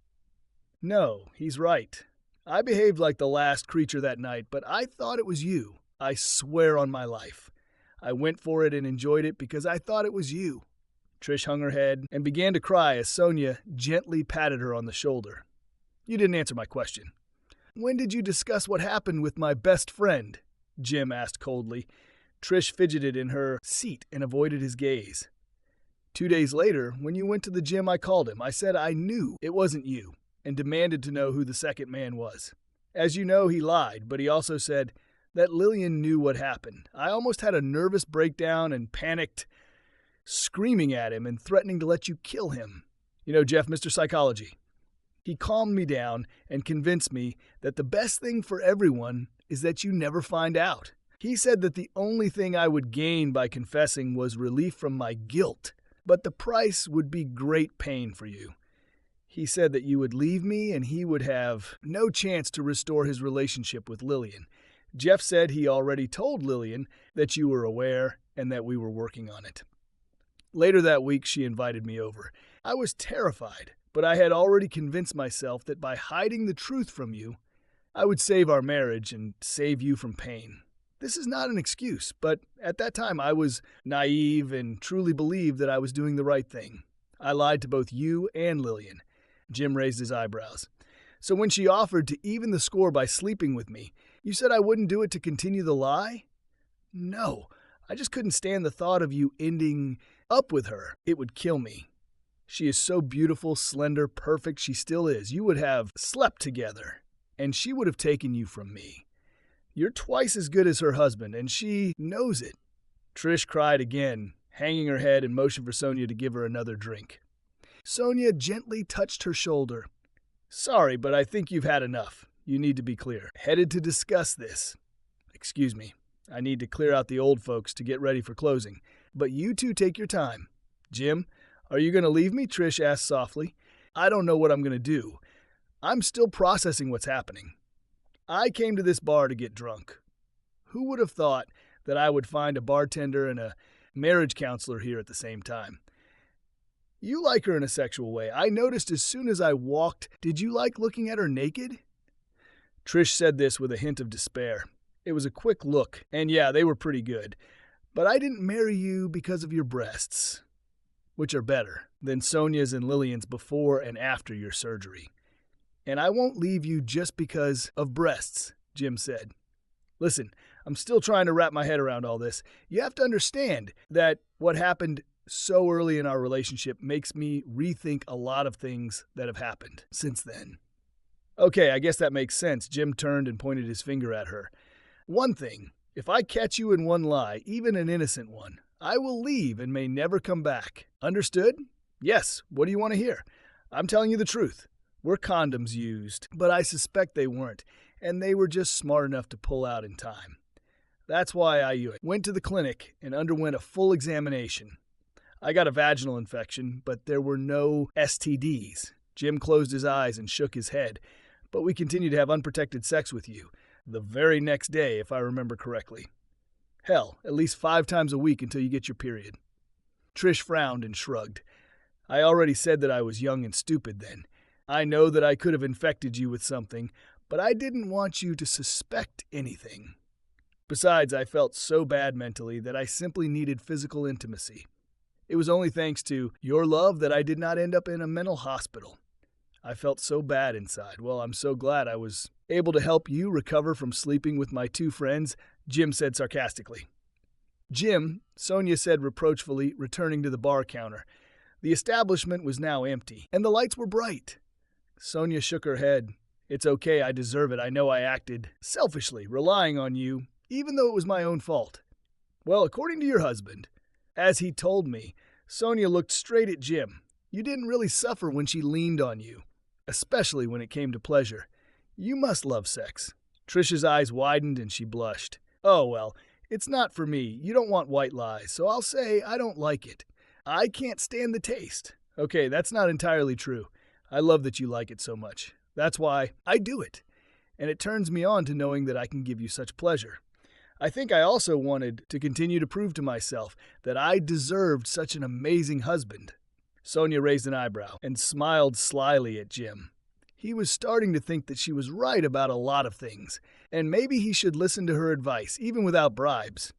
No, he's right. I behaved like the last creature that night, but I thought it was you. I swear on my life. I went for it and enjoyed it because I thought it was you. Trish hung her head and began to cry as Sonia gently patted her on the shoulder. You didn't answer my question. When did you discuss what happened with my best friend? Jim asked coldly. Trish fidgeted in her seat and avoided his gaze. 2 days later, when you went to the gym, I called him. I said I knew it wasn't you and demanded to know who the second man was. As you know, he lied, but he also said that Lillian knew what happened. I almost had a nervous breakdown and panicked, screaming at him and threatening to let you kill him. You know, Jeff, Mr. Psychology. He calmed me down and convinced me that the best thing for everyone is that you never find out. He said that the only thing I would gain by confessing was relief from my guilt, but the price would be great pain for you. He said that you would leave me and he would have no chance to restore his relationship with Lillian. Jeff said he already told Lillian that you were aware and that we were working on it. Later that week, she invited me over. I was terrified, but I had already convinced myself that by hiding the truth from you, I would save our marriage and save you from pain. This is not an excuse, but at that time I was naive and truly believed that I was doing the right thing. I lied to both you and Lillian. Jim raised his eyebrows. So when she offered to even the score by sleeping with me, you said I wouldn't do it to continue the lie? No, I just couldn't stand the thought of you ending up with her. It would kill me. She is so beautiful, slender, perfect, she still is. You would have slept together, and she would have taken you from me. You're twice as good as her husband, and she knows it. Trish cried again, hanging her head and motioned for Sonia to give her another drink. Sonia gently touched her shoulder. Sorry, but I think you've had enough. You need to be clear. Headed to discuss this. Excuse me. I need to clear out the old folks to get ready for closing. But you two take your time. Jim, are you going to leave me? Trish asked softly. I don't know what I'm going to do. I'm still processing what's happening. I came to this bar to get drunk. Who would have thought that I would find a bartender and a marriage counselor here at the same time? You like her in a sexual way. I noticed as soon as I walked. Did you like looking at her naked? Trish said this with a hint of despair. It was a quick look, and yeah, they were pretty good. But I didn't marry you because of your breasts, which are better than Sonia's and Lillian's before and after your surgery. And I won't leave you just because of breasts, Jim said. Listen, I'm still trying to wrap my head around all this. You have to understand that what happened so early in our relationship makes me rethink a lot of things that have happened since then. Okay, I guess that makes sense. Jim turned and pointed his finger at her. One thing, if I catch you in one lie, even an innocent one, I will leave and may never come back. Understood? Yes, what do you want to hear? I'm telling you the truth. Were condoms used, but I suspect they weren't, and they were just smart enough to pull out in time. That's why I went to the clinic and underwent a full examination. I got a vaginal infection, but there were no STDs. Jim closed his eyes and shook his head. But we continued to have unprotected sex with you, the very next day, if I remember correctly. Hell, at least 5 times a week until you get your period. Trish frowned and shrugged. I already said that I was young and stupid then. I know that I could have infected you with something, but I didn't want you to suspect anything. Besides, I felt so bad mentally that I simply needed physical intimacy. It was only thanks to your love that I did not end up in a mental hospital. I felt so bad inside. Well, I'm so glad I was able to help you recover from sleeping with my 2 friends, Jim said sarcastically. Jim, Sonia said reproachfully, returning to the bar counter. The establishment was now empty, and the lights were bright. Sonia shook her head. It's okay, I deserve it. I know I acted selfishly, relying on you, even though it was my own fault. Well, according to your husband, as he told me, Sonia looked straight at Jim. You didn't really suffer when she leaned on you, especially when it came to pleasure. You must love sex. Trish's eyes widened and she blushed. Oh, well, it's not for me. You don't want white lies, so I'll say I don't like it. I can't stand the taste. Okay, that's not entirely true. I love that you like it so much. That's why I do it. And it turns me on to knowing that I can give you such pleasure. I think I also wanted to continue to prove to myself that I deserved such an amazing husband. Sonia raised an eyebrow and smiled slyly at Jim. He was starting to think that she was right about a lot of things, and maybe he should listen to her advice, even without bribes.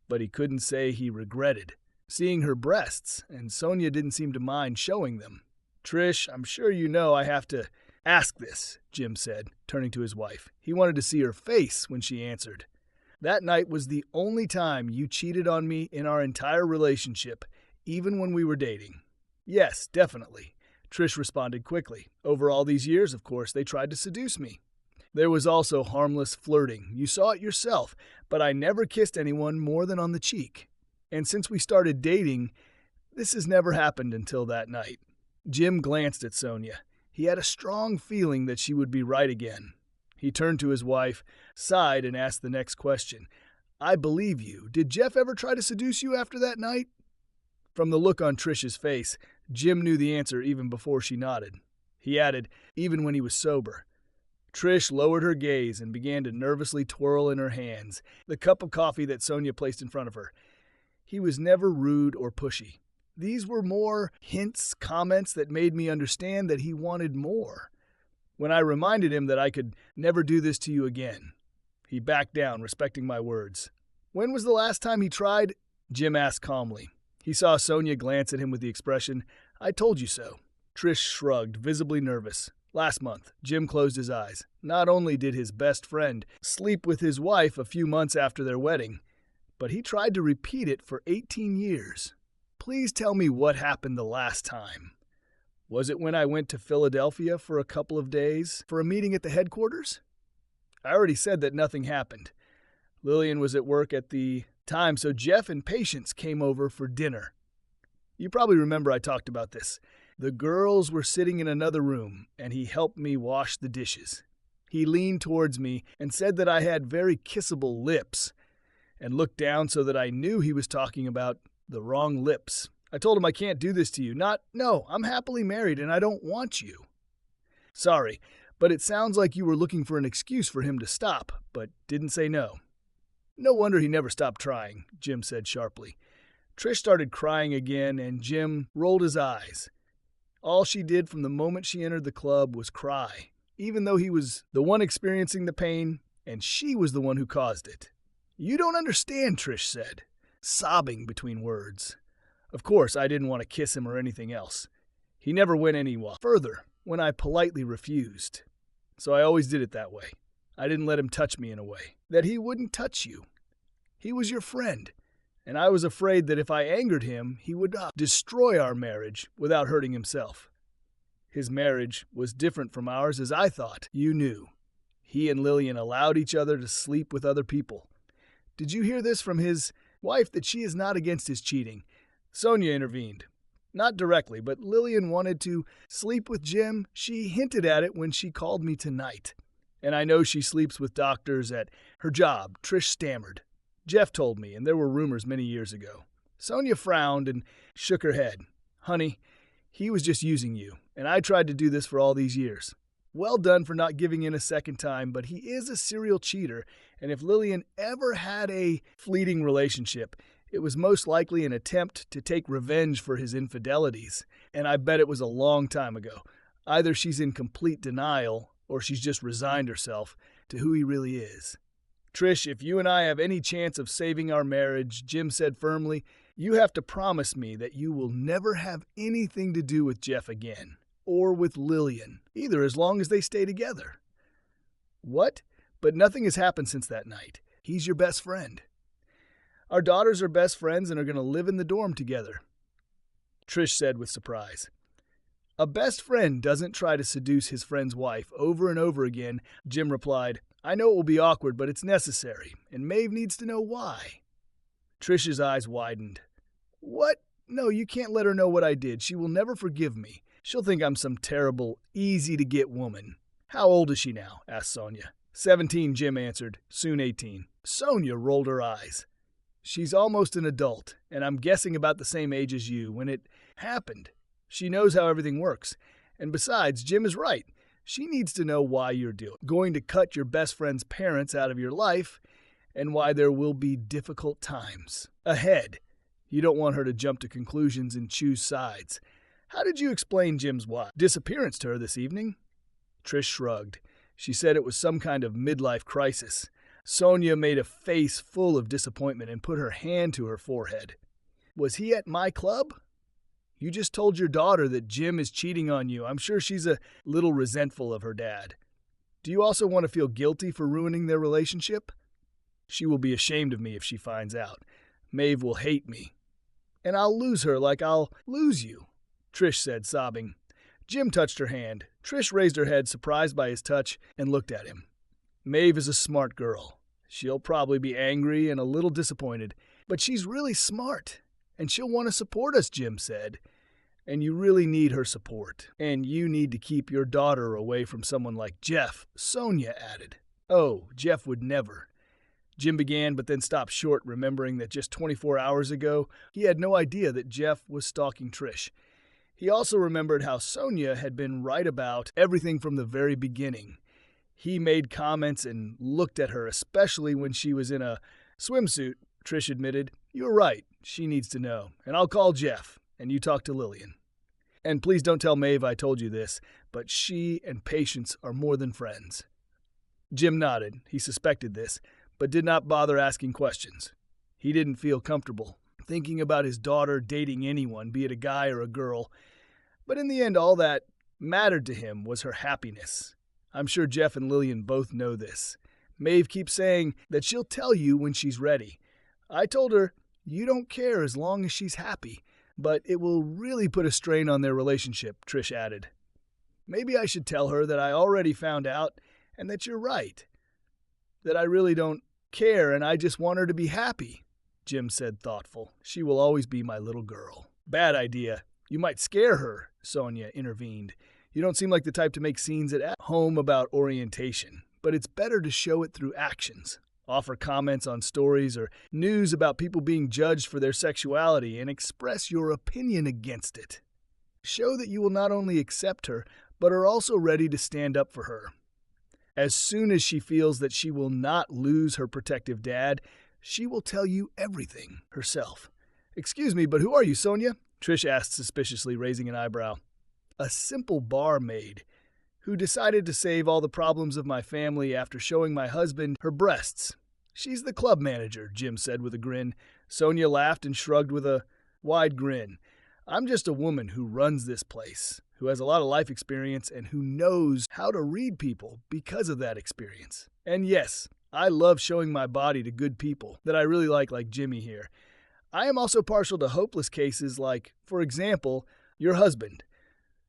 But he couldn't say he regretted seeing her breasts, and Sonia didn't seem to mind showing them. Trish, I'm sure you know I have to ask this, Jim said, turning to his wife. He wanted to see her face when she answered. That night was the only time you cheated on me in our entire relationship, even when we were dating. Yes, definitely, Trish responded quickly. Over all these years, of course, they tried to seduce me. There was also harmless flirting. You saw it yourself, but I never kissed anyone more than on the cheek. And since we started dating, this has never happened until that night. Jim glanced at Sonia. He had a strong feeling that she would be right again. He turned to his wife, sighed, and asked the next question. I believe you. Did Jeff ever try to seduce you after that night? From the look on Trish's face, Jim knew the answer even before she nodded. He added, even when he was sober. Trish lowered her gaze and began to nervously twirl in her hands the cup of coffee that Sonia placed in front of her. He was never rude or pushy. These were more hints, comments that made me understand that he wanted more. When I reminded him that I could never do this to you again, he backed down, respecting my words. When was the last time he tried? Jim asked calmly. He saw Sonia glance at him with the expression, I told you so. Trish shrugged, visibly nervous. Last month, Jim closed his eyes. Not only did his best friend sleep with his wife a few months after their wedding, but he tried to repeat it for 18 years. Please tell me what happened the last time. Was it when I went to Philadelphia for a couple of days for a meeting at the headquarters? I already said that nothing happened. Lillian was at work at the time, so Jeff and Patience came over for dinner. You probably remember I talked about this. The girls were sitting in another room, and he helped me wash the dishes. He leaned towards me and said that I had very kissable lips, and looked down so that I knew he was talking about the wrong lips. I told him I can't do this to you. No, I'm happily married and I don't want you. Sorry, but it sounds like you were looking for an excuse for him to stop, but didn't say no. No wonder he never stopped trying, Jim said sharply. Trish started crying again, and Jim rolled his eyes. All she did from the moment she entered the club was cry, even though he was the one experiencing the pain, and she was the one who caused it. You don't understand, Trish said, sobbing between words. Of course, I didn't want to kiss him or anything else. He never went any further when I politely refused. So I always did it that way. I didn't let him touch me in a way that he wouldn't touch you. He was your friend, and I was afraid that if I angered him, he would destroy our marriage without hurting himself. His marriage was different from ours, as I thought. You knew. He and Lillian allowed each other to sleep with other people. Did you hear this from his wife, that she is not against his cheating? Sonia intervened. Not directly, but Lillian wanted to sleep with Jim. She hinted at it when she called me tonight. And I know she sleeps with doctors at her job, Trish stammered. Jeff told me, and there were rumors many years ago. Sonia frowned and shook her head. Honey, he was just using you, and I tried to do this for all these years. Well done for not giving in a second time, but he is a serial cheater, and if Lillian ever had a fleeting relationship, it was most likely an attempt to take revenge for his infidelities, and I bet it was a long time ago. Either she's in complete denial, or she's just resigned herself to who he really is. Trish, if you and I have any chance of saving our marriage, Jim said firmly, you have to promise me that you will never have anything to do with Jeff again, or with Lillian, either, as long as they stay together. What? But nothing has happened since that night. He's your best friend. Our daughters are best friends and are going to live in the dorm together, Trish said with surprise. A best friend doesn't try to seduce his friend's wife over and over again, Jim replied. I know it will be awkward, but it's necessary, and Maeve needs to know why. Trish's eyes widened. What? No, you can't let her know what I did. She will never forgive me. She'll think I'm some terrible, easy-to-get woman. How old is she now? Asked Sonia. 17, Jim answered. Soon 18. Sonia rolled her eyes. She's almost an adult, and I'm guessing about the same age as you when it happened. She knows how everything works. And besides, Jim is right. She needs to know why you're going to cut your best friend's parents out of your life and why there will be difficult times ahead. You don't want her to jump to conclusions and choose sides. How did you explain Jim's disappearance to her this evening? Trish shrugged. She said it was some kind of midlife crisis. Sonia made a face full of disappointment and put her hand to her forehead. Was he at my club? You just told your daughter that Jim is cheating on you. I'm sure she's a little resentful of her dad. Do you also want to feel guilty for ruining their relationship? She will be ashamed of me if she finds out. Maeve will hate me. And I'll lose her like I'll lose you, Trish said, sobbing. Jim touched her hand. Trish raised her head, surprised by his touch, and looked at him. Maeve is a smart girl. She'll probably be angry and a little disappointed, but she's really smart, and she'll want to support us, Jim said. And you really need her support. And you need to keep your daughter away from someone like Jeff, Sonia added. Oh, Jeff would never. Jim began, but then stopped short, remembering that just 24 hours ago, he had no idea that Jeff was stalking Trish. He also remembered how Sonia had been right about everything from the very beginning. He made comments and looked at her, especially when she was in a swimsuit. Trish admitted, "You're right. She needs to know. And I'll call Jeff, and you talk to Lillian. And please don't tell Maeve I told you this, but she and Patience are more than friends." Jim nodded. He suspected this, but did not bother asking questions. He didn't feel comfortable thinking about his daughter dating anyone, be it a guy or a girl. But in the end, all that mattered to him was her happiness. I'm sure Jeff and Lillian both know this. Maeve keeps saying that she'll tell you when she's ready. I told her, you don't care as long as she's happy, but it will really put a strain on their relationship, Trish added. Maybe I should tell her that I already found out and that you're right. That I really don't care and I just want her to be happy, Jim said thoughtful. She will always be my little girl. Bad idea. You might scare her, Sonia intervened. You don't seem like the type to make scenes at home about orientation, but it's better to show it through actions. Offer comments on stories or news about people being judged for their sexuality and express your opinion against it. Show that you will not only accept her, but are also ready to stand up for her. As soon as she feels that she will not lose her protective dad, she will tell you everything herself. Excuse me, but who are you, Sonia? Trish asked suspiciously, raising an eyebrow. A simple barmaid who decided to save all the problems of my family after showing my husband her breasts. She's the club manager, Jim said with a grin. Sonia laughed and shrugged with a wide grin. I'm just a woman who runs this place, who has a lot of life experience and who knows how to read people because of that experience. And yes, I love showing my body to good people that I really like Jimmy here. I am also partial to hopeless cases like, for example, your husband,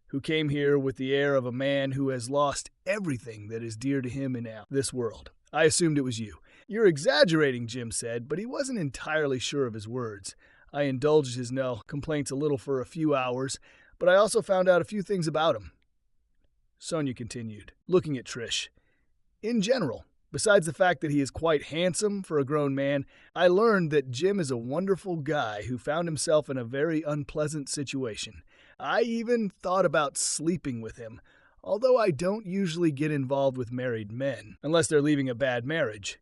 who came here with the air of a man who has lost everything that is dear to him in this world. I assumed it was you. You're exaggerating, Jim said, but he wasn't entirely sure of his words. I indulged his complaints a little for a few hours, but I also found out a few things about him. Sonia continued, looking at Trish. In general, besides the fact that he is quite handsome for a grown man, I learned that Jim is a wonderful guy who found himself in a very unpleasant situation. I even thought about sleeping with him, although I don't usually get involved with married men, unless they're leaving a bad marriage.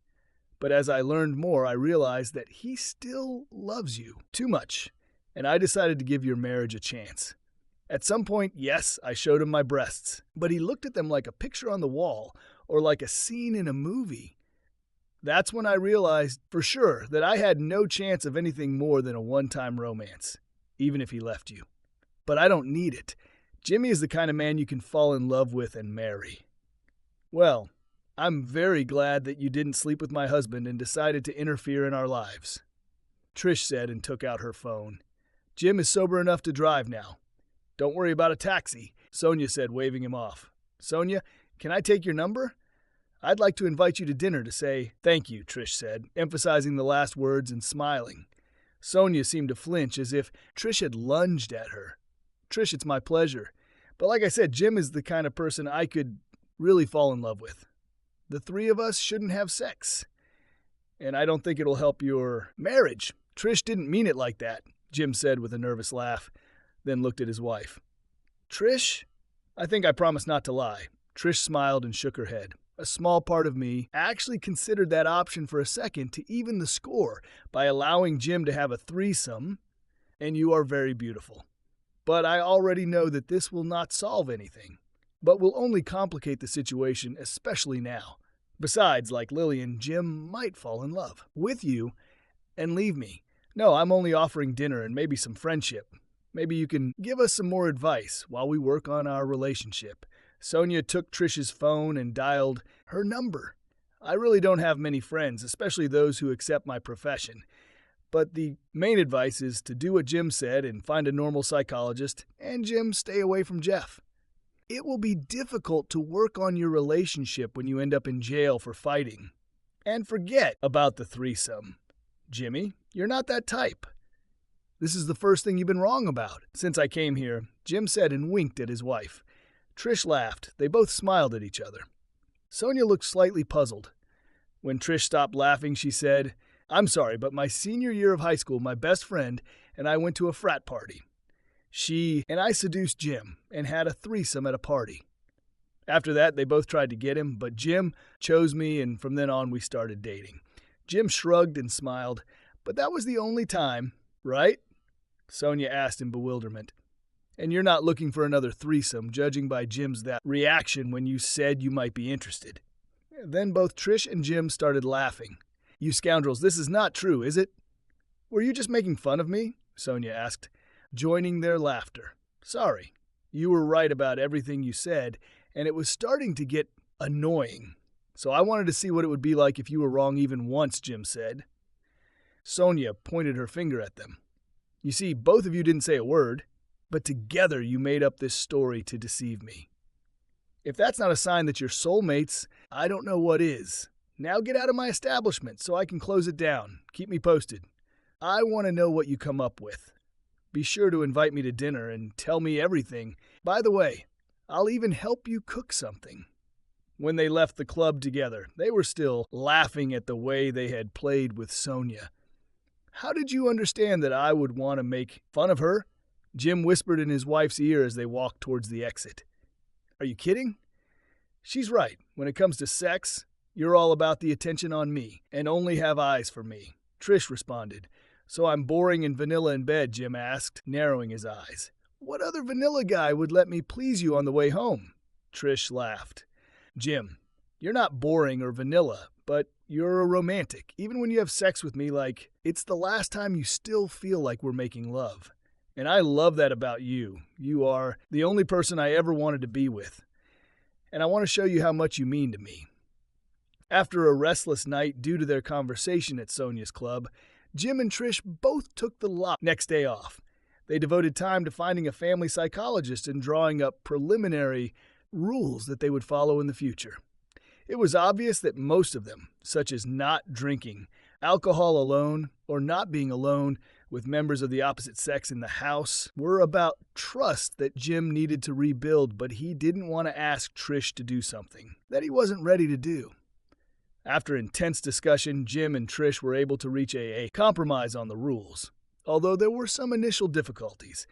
But as I learned more, I realized that he still loves you too much, and I decided to give your marriage a chance. At some point, yes, I showed him my breasts, but he looked at them like a picture on the wall or like a scene in a movie. That's when I realized for sure that I had no chance of anything more than a one-time romance, even if he left you. But I don't need it. Jimmy is the kind of man you can fall in love with and marry. Well, I'm very glad that you didn't sleep with my husband and decided to interfere in our lives, Trish said and took out her phone. Jim is sober enough to drive now. Don't worry about a taxi, Sonia said, waving him off. Sonia, can I take your number? I'd like to invite you to dinner to say thank you, Trish said, emphasizing the last words and smiling. Sonia seemed to flinch as if Trish had lunged at her. Trish, it's my pleasure. But like I said, Jim is the kind of person I could really fall in love with. The three of us shouldn't have sex. And I don't think it'll help your marriage. Trish didn't mean it like that, Jim said with a nervous laugh, then looked at his wife. Trish? I think I promised not to lie. Trish smiled and shook her head. A small part of me actually considered that option for a second to even the score by allowing Jim to have a threesome, and you are very beautiful. But I already know that this will not solve anything, but will only complicate the situation, especially now. Besides, like Lillian, Jim might fall in love with you and leave me. No, I'm only offering dinner and maybe some friendship. Maybe you can give us some more advice while we work on our relationship. Sonia took Trish's phone and dialed her number. I really don't have many friends, especially those who accept my profession. But the main advice is to do what Jim said and find a normal psychologist, and Jim, stay away from Jeff. It will be difficult to work on your relationship when you end up in jail for fighting. And forget about the threesome. Jimmy, you're not that type. This is the first thing you've been wrong about since I came here, Jim said and winked at his wife. Trish laughed. They both smiled at each other. Sonia looked slightly puzzled. When Trish stopped laughing, she said, I'm sorry, but my senior year of high school, my best friend and I went to a frat party. She and I seduced Jim and had a threesome at a party. After that, they both tried to get him, but Jim chose me, and from then on we started dating. Jim shrugged and smiled, but that was the only time, right? Sonia asked in bewilderment. And you're not looking for another threesome, judging by Jim's reaction when you said you might be interested. Then both Trish and Jim started laughing. You scoundrels, this is not true, is it? Were you just making fun of me? Sonia asked, joining their laughter. Sorry. You were right about everything you said, and it was starting to get annoying. So I wanted to see what it would be like if you were wrong even once, Jim said. Sonia pointed her finger at them. You see, both of you didn't say a word, but together you made up this story to deceive me. If that's not a sign that you're soulmates, I don't know what is. Now get out of my establishment so I can close it down. Keep me posted. I want to know what you come up with. Be sure to invite me to dinner and tell me everything. By the way, I'll even help you cook something. When they left the club together, they were still laughing at the way they had played with Sonia. How did you understand that I would want to make fun of her? Jim whispered in his wife's ear as they walked towards the exit. Are you kidding? She's right. When it comes to sex, you're all about the attention on me and only have eyes for me. Trish responded. So I'm boring and vanilla in bed, Jim asked, narrowing his eyes. What other vanilla guy would let me please you on the way home? Trish laughed. Jim, you're not boring or vanilla, but you're a romantic. Even when you have sex with me, like, it's the last time you still feel like we're making love. And I love that about you. You are the only person I ever wanted to be with. And I want to show you how much you mean to me. After a restless night due to their conversation at Sonia's club, Jim and Trish both took the next day off. They devoted time to finding a family psychologist and drawing up preliminary rules that they would follow in the future. It was obvious that most of them, such as not drinking, alcohol alone, or not being alone with members of the opposite sex in the house, were about trust that Jim needed to rebuild, but he didn't want to ask Trish to do something that he wasn't ready to do. After intense discussion, Jim and Trish were able to reach a compromise on the rules, although there were some initial difficulties.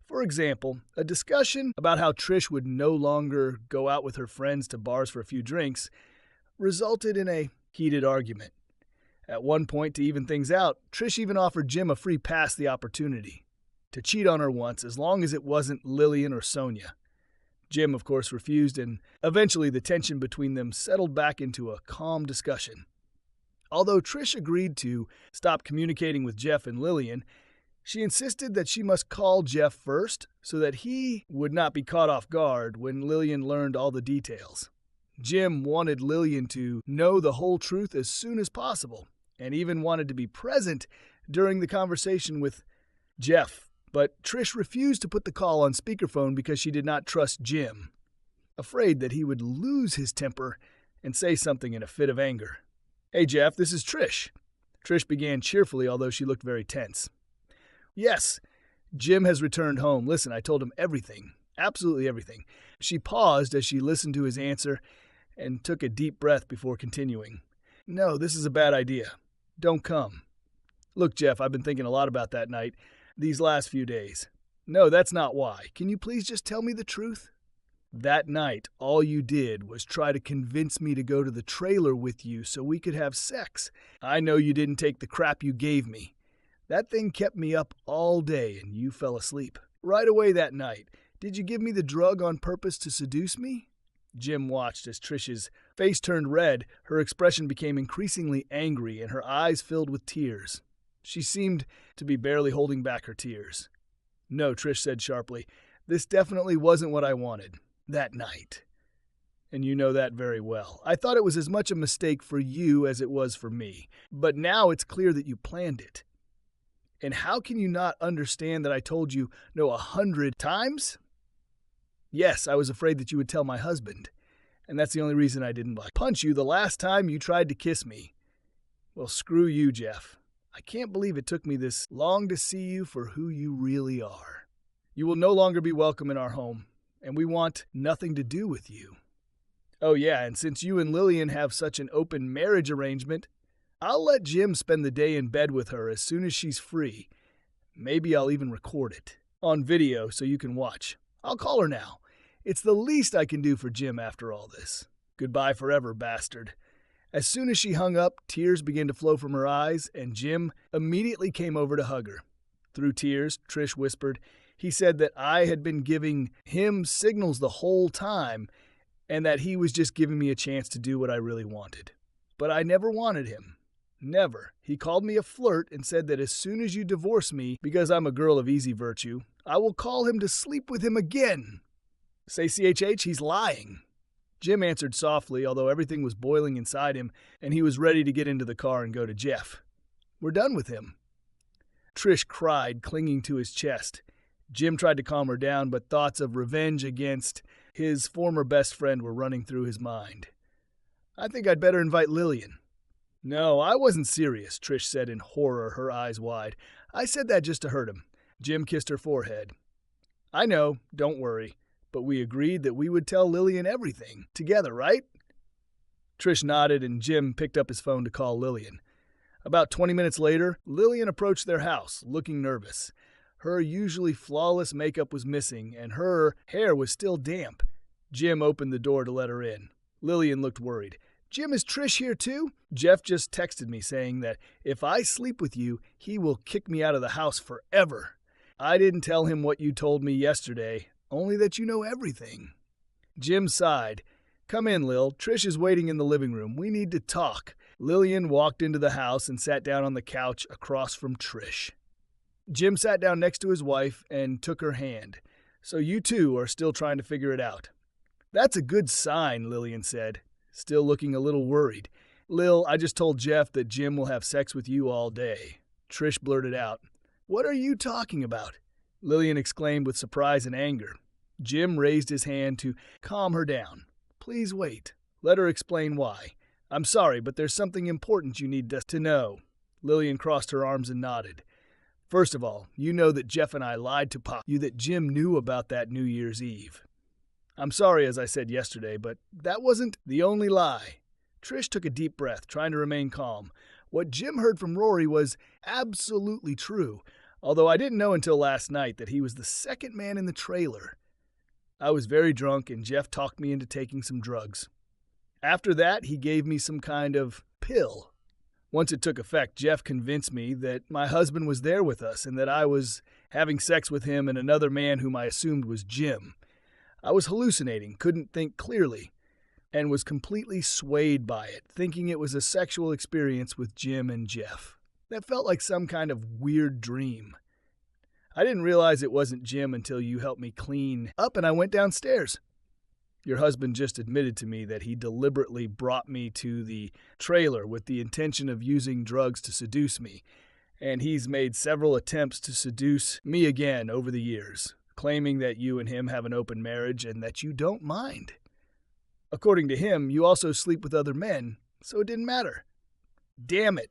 For example, a discussion about how Trish would no longer go out with her friends to bars for a few drinks resulted in a heated argument. At one point, to even things out, Trish even offered Jim a free pass the opportunity to cheat on her once as long as it wasn't Lillian or Sonia. Jim, of course, refused, and eventually the tension between them settled back into a calm discussion. Although Trish agreed to stop communicating with Jeff and Lillian, she insisted that she must call Jeff first so that he would not be caught off guard when Lillian learned all the details. Jim wanted Lillian to know the whole truth as soon as possible, and even wanted to be present during the conversation with Jeff. But Trish refused to put the call on speakerphone because she did not trust Jim, afraid that he would lose his temper and say something in a fit of anger. Hey Jeff, this is Trish. Trish began cheerfully, although she looked very tense. Yes, Jim has returned home. Listen, I told him everything, absolutely everything. She paused as she listened to his answer and took a deep breath before continuing. No, this is a bad idea. Don't come. Look, Jeff, I've been thinking a lot about that night these last few days. No, that's not why. Can you please just tell me the truth? That night, all you did was try to convince me to go to the trailer with you so we could have sex. I know you didn't take the crap you gave me. That thing kept me up all day and you fell asleep. Right away that night, did you give me the drug on purpose to seduce me? Jim watched as Trish's face turned red, her expression became increasingly angry, and her eyes filled with tears. She seemed to be barely holding back her tears. No, Trish said sharply, this definitely wasn't what I wanted that night. And you know that very well. I thought it was as much a mistake for you as it was for me. But now it's clear that you planned it. And how can you not understand that I told you no 100 times? Yes, I was afraid that you would tell my husband. And that's the only reason I didn't punch you the last time you tried to kiss me. Well, screw you, Jeff. I can't believe it took me this long to see you for who you really are. You will no longer be welcome in our home, and we want nothing to do with you. Oh yeah, and since you and Lillian have such an open marriage arrangement, I'll let Jim spend the day in bed with her as soon as she's free. Maybe I'll even record it on video so you can watch. I'll call her now. It's the least I can do for Jim after all this. Goodbye forever, bastard. As soon as she hung up, tears began to flow from her eyes, and Jim immediately came over to hug her. Through tears, Trish whispered, he said that I had been giving him signals the whole time, and that he was just giving me a chance to do what I really wanted. But I never wanted him. Never. He called me a flirt and said that as soon as you divorce me, because I'm a girl of easy virtue, I will call him to sleep with him again. Say CHH, he's lying. Jim answered softly, although everything was boiling inside him, and he was ready to get into the car and go to Jeff. We're done with him. Trish cried, clinging to his chest. Jim tried to calm her down, but thoughts of revenge against his former best friend were running through his mind. I think I'd better invite Lillian. No, I wasn't serious, Trish said in horror, her eyes wide. I said that just to hurt him. Jim kissed her forehead. I know, don't worry, but we agreed that we would tell Lillian everything, together, right? Trish nodded and Jim picked up his phone to call Lillian. About 20 minutes later, Lillian approached their house, looking nervous. Her usually flawless makeup was missing, and her hair was still damp. Jim opened the door to let her in. Lillian looked worried. Jim, is Trish here too? Jeff just texted me saying that if I sleep with you, he will kick me out of the house forever. I didn't tell him what you told me yesterday, only that you know everything. Jim sighed. Come in, Lil. Trish is waiting in the living room. We need to talk. Lillian walked into the house and sat down on the couch across from Trish. Jim sat down next to his wife and took her hand. So you two are still trying to figure it out. That's a good sign, Lillian said, still looking a little worried. Lil, I just told Jeff that Jim will have sex with you all day. Trish blurted out. What are you talking about? Lillian exclaimed with surprise and anger. Jim raised his hand to calm her down. Please wait. Let her explain why. I'm sorry, but there's something important you need to know. Lillian crossed her arms and nodded. First of all, you know that Jeff and I lied to Pop you that Jim knew about that New Year's Eve. I'm sorry, as I said yesterday, but that wasn't the only lie. Trish took a deep breath, trying to remain calm. What Jim heard from Rory was absolutely true, although I didn't know until last night that he was the second man in the trailer. I was very drunk, and Jeff talked me into taking some drugs. After that, he gave me some kind of pill. Once it took effect, Jeff convinced me that my husband was there with us and that I was having sex with him and another man whom I assumed was Jim. I was hallucinating, couldn't think clearly, and was completely swayed by it, thinking it was a sexual experience with Jim and Jeff. That felt like some kind of weird dream. I didn't realize it wasn't Jim until you helped me clean up and I went downstairs. Your husband just admitted to me that he deliberately brought me to the trailer with the intention of using drugs to seduce me, and he's made several attempts to seduce me again over the years, claiming that you and him have an open marriage and that you don't mind. According to him, you also sleep with other men, so it didn't matter. Damn it,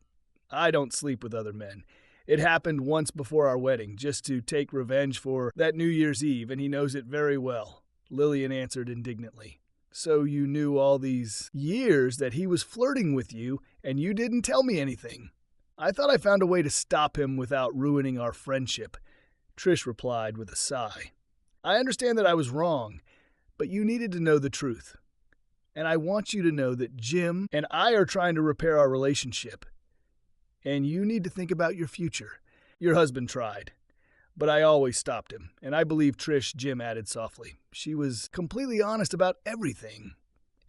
I don't sleep with other men. It happened once before our wedding, just to take revenge for that New Year's Eve, and he knows it very well. Lillian answered indignantly. So you knew all these years that he was flirting with you, and you didn't tell me anything. I thought I found a way to stop him without ruining our friendship. Trish replied with a sigh. I understand that I was wrong, but you needed to know the truth. And I want you to know that Jim and I are trying to repair our relationship. And you need to think about your future. Your husband tried. But I always stopped him, and I believe Trish, Jim added softly. She was completely honest about everything.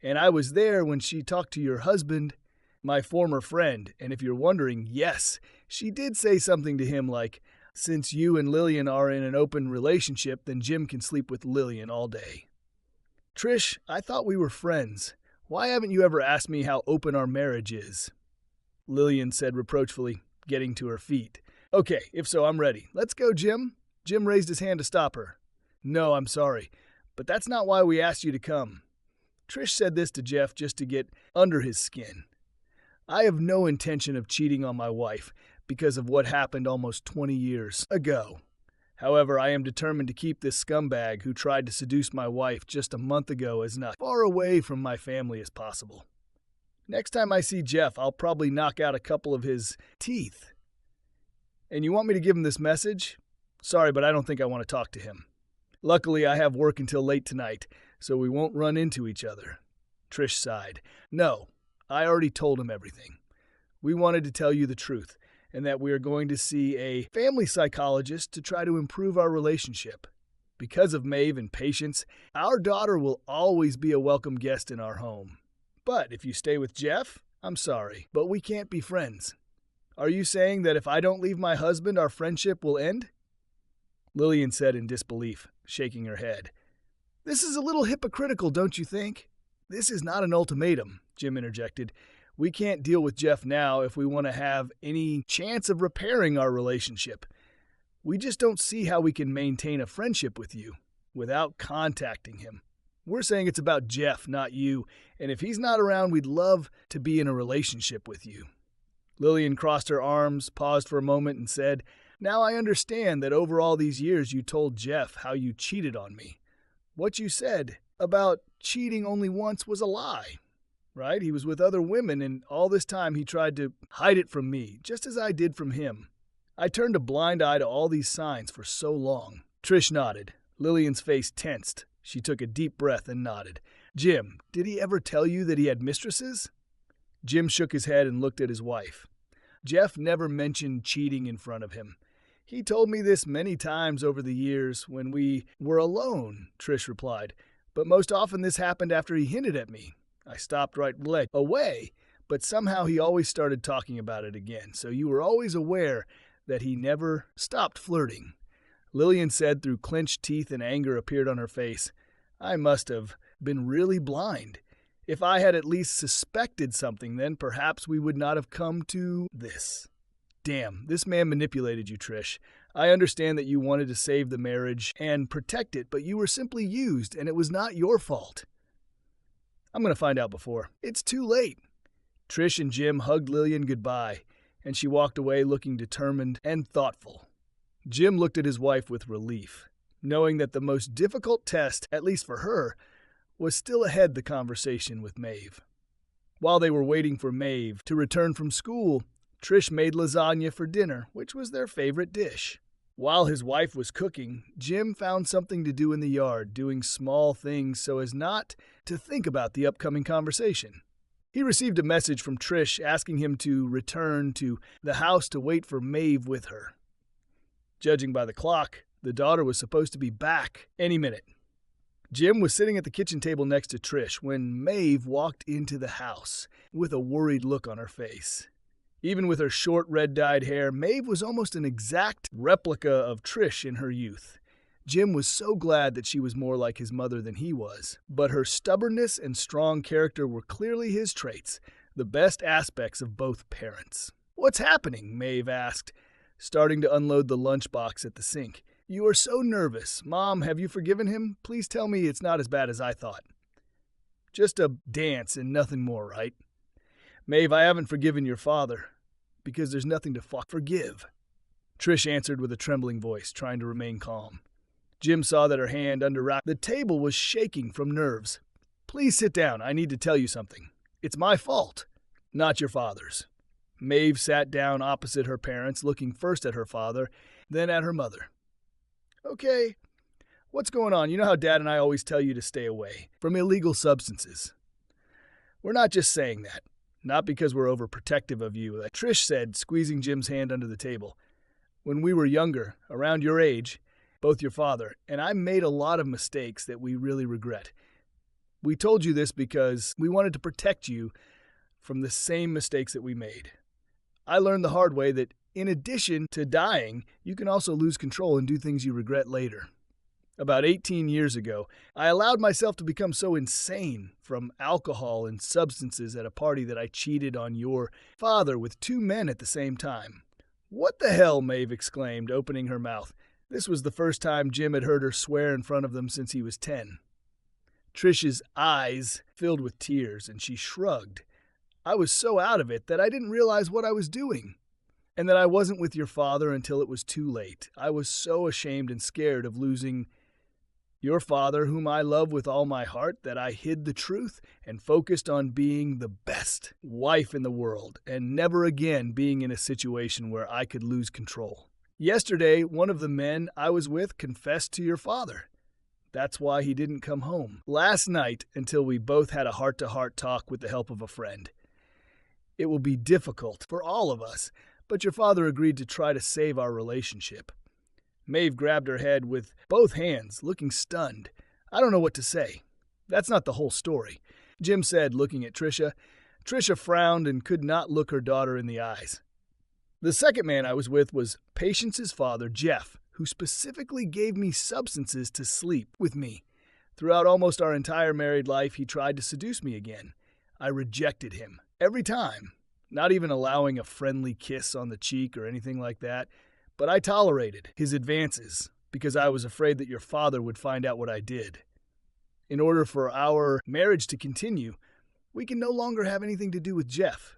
And I was there when she talked to your husband, my former friend, and if you're wondering, yes, she did say something to him like, since you and Lillian are in an open relationship, then Jim can sleep with Lillian all day. Trish, I thought we were friends. Why haven't you ever asked me how open our marriage is? Lillian said reproachfully, getting to her feet. Okay, if so, I'm ready. Let's go, Jim. Jim raised his hand to stop her. No, I'm sorry, but that's not why we asked you to come. Trish said this to Jeff just to get under his skin. I have no intention of cheating on my wife because of what happened almost 20 years ago. However, I am determined to keep this scumbag who tried to seduce my wife just a month ago as far away from my family as possible. Next time I see Jeff, I'll probably knock out a couple of his teeth. And you want me to give him this message? Sorry, but I don't think I want to talk to him. Luckily, I have work until late tonight, so we won't run into each other. Trish sighed. No, I already told him everything. We wanted to tell you the truth, and that we are going to see a family psychologist to try to improve our relationship. Because of Maeve and Patience, our daughter will always be a welcome guest in our home. But if you stay with Jeff, I'm sorry, but we can't be friends. Are you saying that if I don't leave my husband, our friendship will end? Lillian said in disbelief, shaking her head. This is a little hypocritical, don't you think? This is not an ultimatum, Jim interjected. We can't deal with Jeff now if we want to have any chance of repairing our relationship. We just don't see how we can maintain a friendship with you without contacting him. We're saying it's about Jeff, not you, and if he's not around, we'd love to be in a relationship with you. Lillian crossed her arms, paused for a moment, and said, Now I understand that over all these years you told Jeff how you cheated on me. What you said about cheating only once was a lie, right? He was with other women, and all this time he tried to hide it from me, just as I did from him. I turned a blind eye to all these signs for so long. Trish nodded. Lillian's face tensed. She took a deep breath and nodded. Jim, did he ever tell you that he had mistresses? Jim shook his head and looked at his wife. Jeff never mentioned cheating in front of him. He told me this many times over the years when we were alone, Trish replied. But most often this happened after he hinted at me. I stopped right away, but somehow he always started talking about it again. So you were always aware that he never stopped flirting. Lillian said through clenched teeth and anger appeared on her face. I must have been really blind. If I had at least suspected something, then perhaps we would not have come to this. Damn, this man manipulated you, Trish. I understand that you wanted to save the marriage and protect it, but you were simply used, and it was not your fault. I'm going to find out before. It's too late. Trish and Jim hugged Lillian goodbye, and she walked away looking determined and thoughtful. Jim looked at his wife with relief, knowing that the most difficult test, at least for her, was still ahead the conversation with Maeve. While they were waiting for Maeve to return from school, Trish made lasagna for dinner, which was their favorite dish. While his wife was cooking, Jim found something to do in the yard, doing small things so as not to think about the upcoming conversation. He received a message from Trish asking him to return to the house to wait for Maeve with her. Judging by the clock, the daughter was supposed to be back any minute. Jim was sitting at the kitchen table next to Trish when Maeve walked into the house with a worried look on her face. Even with her short red-dyed hair, Maeve was almost an exact replica of Trish in her youth. Jim was so glad that she was more like his mother than he was, but her stubbornness and strong character were clearly his traits, the best aspects of both parents. What's happening? Maeve asked, starting to unload the lunchbox at the sink. You are so nervous. Mom, have you forgiven him? Please tell me it's not as bad as I thought. Just a dance and nothing more, right? Maeve, I haven't forgiven your father, because there's nothing to forgive. Trish answered with a trembling voice, trying to remain calm. Jim saw that her hand under the table was shaking from nerves. Please sit down. I need to tell you something. It's my fault, not your father's. Maeve sat down opposite her parents, looking first at her father, then at her mother. Okay, what's going on? You know how Dad and I always tell you to stay away from illegal substances. We're not just saying that. Not because we're overprotective of you, like Trish said, squeezing Jim's hand under the table. When we were younger, around your age, both your father and I made a lot of mistakes that we really regret. We told you this because we wanted to protect you from the same mistakes that we made. I learned the hard way that in addition to dying, you can also lose control and do things you regret later. About 18 years ago, I allowed myself to become so insane from alcohol and substances at a party that I cheated on your father with 2 men at the same time. What the hell? Maeve exclaimed, opening her mouth. This was the first time Jim had heard her swear in front of them since he was 10. Trish's eyes filled with tears, and she shrugged. I was so out of it that I didn't realize what I was doing, and that I wasn't with your father until it was too late. I was so ashamed and scared of losing your father, whom I love with all my heart, that I hid the truth and focused on being the best wife in the world and never again being in a situation where I could lose control. Yesterday, one of the men I was with confessed to your father. That's why he didn't come home last night until we both had a heart-to-heart talk with the help of a friend. It will be difficult for all of us, but your father agreed to try to save our relationship. Maeve grabbed her head with both hands, looking stunned. I don't know what to say. That's not the whole story, Jim said, looking at Tricia. Tricia frowned and could not look her daughter in the eyes. The second man I was with was Patience's father, Jeff, who specifically gave me substances to sleep with me. Throughout almost our entire married life, he tried to seduce me again. I rejected him. Every time. Not even allowing a friendly kiss on the cheek or anything like that. But I tolerated his advances because I was afraid that your father would find out what I did. In order for our marriage to continue, we can no longer have anything to do with Jeff.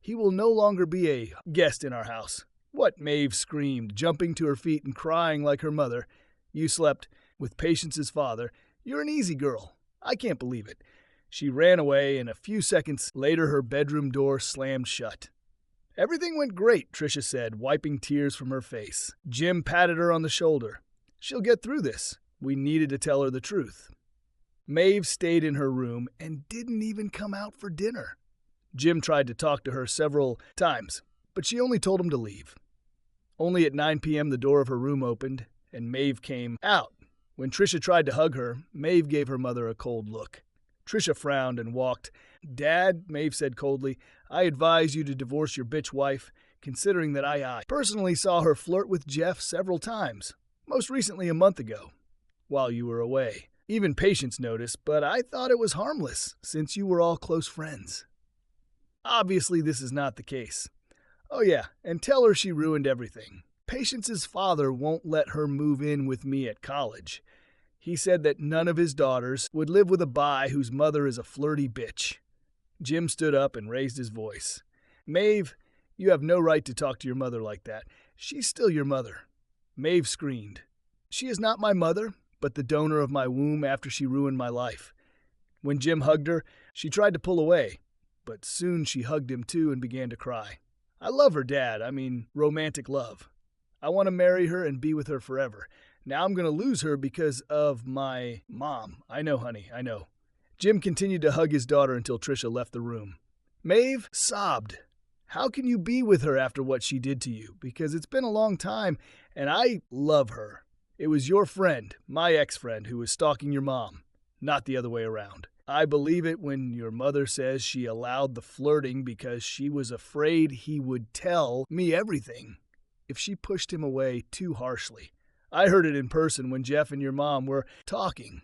He will no longer be a guest in our house. What? Maeve screamed, jumping to her feet and crying like her mother. You slept with Patience's father. You're an easy girl. I can't believe it. She ran away, and a few seconds later her bedroom door slammed shut. Everything went great, Tricia said, wiping tears from her face. Jim patted her on the shoulder. She'll get through this. We needed to tell her the truth. Maeve stayed in her room and didn't even come out for dinner. Jim tried to talk to her several times, but she only told him to leave. Only at 9 p.m. the door of her room opened, and Maeve came out. When Tricia tried to hug her, Maeve gave her mother a cold look. Tricia frowned and walked. Dad, Maeve said coldly, I advise you to divorce your bitch wife, considering that I personally saw her flirt with Jeff several times, most recently a month ago, while you were away. Even Patience noticed, but I thought it was harmless, since you were all close friends. Obviously, this is not the case. Oh yeah, and tell her she ruined everything. Patience's father won't let her move in with me at college. He said that none of his daughters would live with a bi whose mother is a flirty bitch. Jim stood up and raised his voice. Maeve, you have no right to talk to your mother like that. She's still your mother. Maeve screamed. She is not my mother, but the donor of my womb after she ruined my life. When Jim hugged her, she tried to pull away, but soon she hugged him too and began to cry. I love her, Dad. I mean, romantic love. I want to marry her and be with her forever. Now I'm going to lose her because of my mom. I know, honey, I know. Jim continued to hug his daughter until Tricia left the room. Maeve sobbed. How can you be with her after what she did to you? Because it's been a long time, and I love her. It was your friend, my ex-friend, who was stalking your mom, not the other way around. I believe it when your mother says she allowed the flirting because she was afraid he would tell me everything if she pushed him away too harshly. I heard it in person when Jeff and your mom were talking.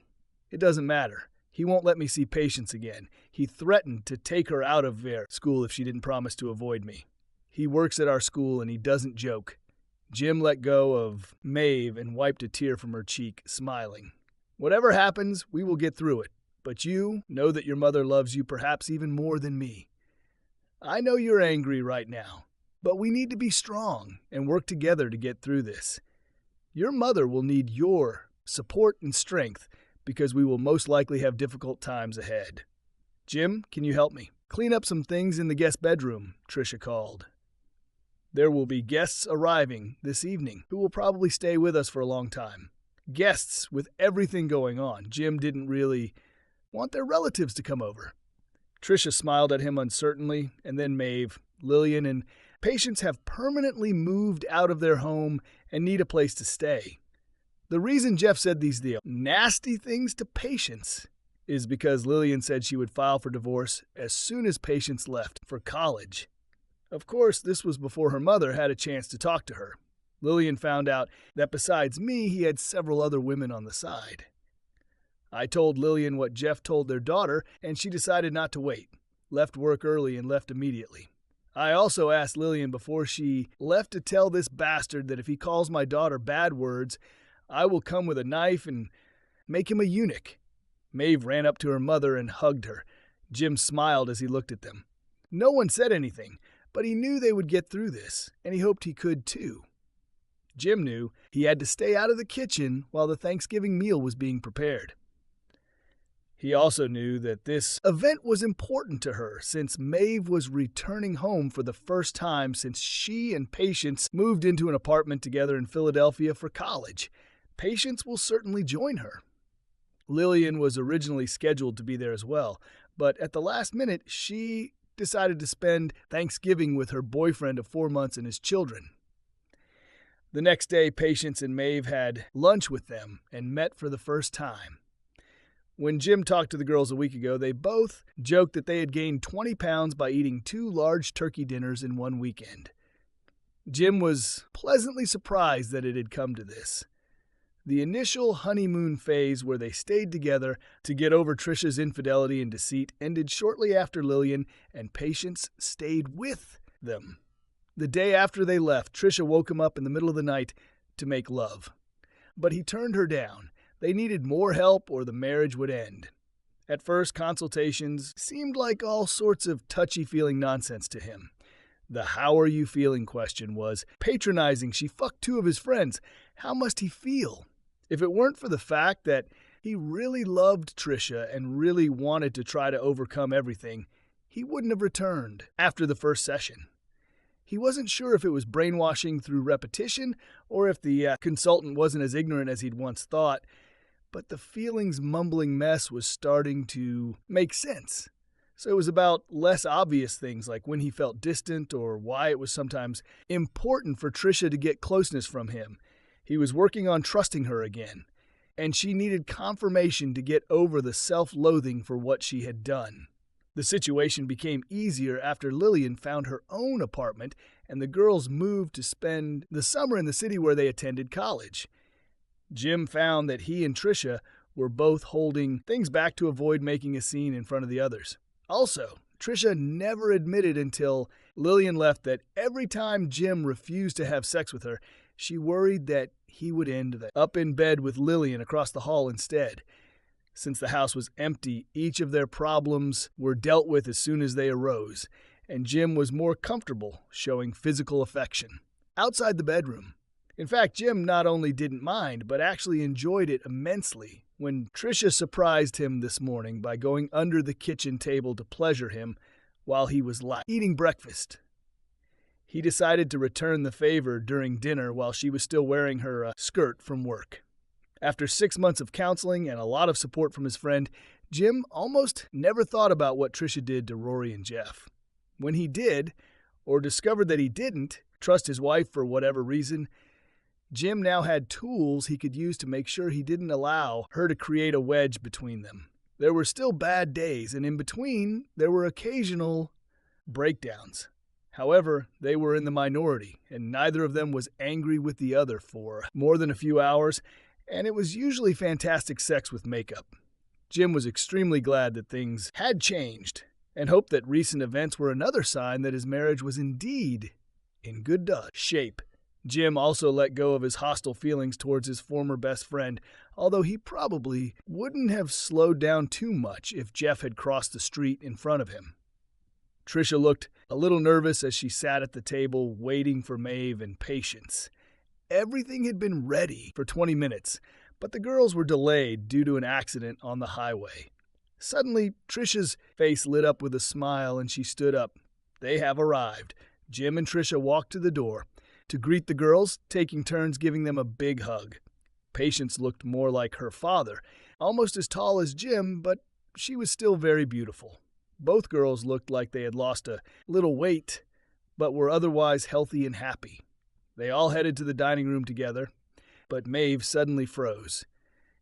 It doesn't matter. He won't let me see Patience again. He threatened to take her out of their school if she didn't promise to avoid me. He works at our school and he doesn't joke. Jim let go of Maeve and wiped a tear from her cheek, smiling. Whatever happens, we will get through it. But you know that your mother loves you perhaps even more than me. I know you're angry right now, but we need to be strong and work together to get through this. Your mother will need your support and strength because we will most likely have difficult times ahead. Jim, can you help me? Clean up some things in the guest bedroom, Tricia called. There will be guests arriving this evening who will probably stay with us for a long time. Guests with everything going on. Jim didn't really want their relatives to come over. Tricia smiled at him uncertainly, and then Maeve, Lillian, and Patience have permanently moved out of their home and need a place to stay. The reason Jeff said these nasty things to Patience is because Lillian said she would file for divorce as soon as Patience left for college. Of course, this was before her mother had a chance to talk to her. Lillian found out that besides me, he had several other women on the side. I told Lillian what Jeff told their daughter, and she decided not to wait, left work early and left immediately. I also asked Lillian before she left to tell this bastard that if he calls my daughter bad words, I will come with a knife and make him a eunuch. Maeve ran up to her mother and hugged her. Jim smiled as he looked at them. No one said anything, but he knew they would get through this, and he hoped he could too. Jim knew he had to stay out of the kitchen while the Thanksgiving meal was being prepared. He also knew that this event was important to her since Maeve was returning home for the first time since she and Patience moved into an apartment together in Philadelphia for college. Patience will certainly join her. Lillian was originally scheduled to be there as well, but at the last minute, she decided to spend Thanksgiving with her boyfriend of 4 months and his children. The next day, Patience and Maeve had lunch with them and met for the first time. When Jim talked to the girls a week ago, they both joked that they had gained 20 pounds by eating 2 large turkey dinners in one weekend. Jim was pleasantly surprised that it had come to this. The initial honeymoon phase where they stayed together to get over Trisha's infidelity and deceit ended shortly after Lillian and Patience stayed with them. The day after they left, Trisha woke him up in the middle of the night to make love. But he turned her down. They needed more help or the marriage would end. At first, consultations seemed like all sorts of touchy-feeling nonsense to him. The "how are you feeling" question was patronizing. She fucked two of his friends. How must he feel? If it weren't for the fact that he really loved Trisha and really wanted to try to overcome everything, he wouldn't have returned after the first session. He wasn't sure if it was brainwashing through repetition or if the consultant wasn't as ignorant as he'd once thought, but the feelings-mumbling mess was starting to make sense. So it was about less obvious things like when he felt distant or why it was sometimes important for Trisha to get closeness from him. He was working on trusting her again, and she needed confirmation to get over the self-loathing for what she had done. The situation became easier after Lillian found her own apartment and the girls moved to spend the summer in the city where they attended college. Jim found that he and Trisha were both holding things back to avoid making a scene in front of the others. Also, Trisha never admitted until Lillian left that every time Jim refused to have sex with her, she worried that he would end up in bed with Lillian across the hall instead. Since the house was empty, each of their problems were dealt with as soon as they arose, and Jim was more comfortable showing physical affection outside the bedroom. In fact, Jim not only didn't mind, but actually enjoyed it immensely when Trisha surprised him this morning by going under the kitchen table to pleasure him while he was eating breakfast. He decided to return the favor during dinner while she was still wearing her skirt from work. After 6 months of counseling and a lot of support from his friend, Jim almost never thought about what Trisha did to Rory and Jeff. When he did, or discovered that he didn't, trust his wife for whatever reason, Jim now had tools he could use to make sure he didn't allow her to create a wedge between them. There were still bad days, and in between, there were occasional breakdowns. However, they were in the minority, and neither of them was angry with the other for more than a few hours, and it was usually fantastic sex with makeup. Jim was extremely glad that things had changed, and hoped that recent events were another sign that his marriage was indeed in good shape. Jim also let go of his hostile feelings towards his former best friend, although he probably wouldn't have slowed down too much if Jeff had crossed the street in front of him. Trisha looked a little nervous as she sat at the table waiting for Maeve and Patience. Everything had been ready for 20 minutes, but the girls were delayed due to an accident on the highway. Suddenly, Trisha's face lit up with a smile and she stood up. They have arrived. Jim and Trisha walked to the door to greet the girls, taking turns giving them a big hug. Patience looked more like her father, almost as tall as Jim, but she was still very beautiful. Both girls looked like they had lost a little weight, but were otherwise healthy and happy. They all headed to the dining room together, but Maeve suddenly froze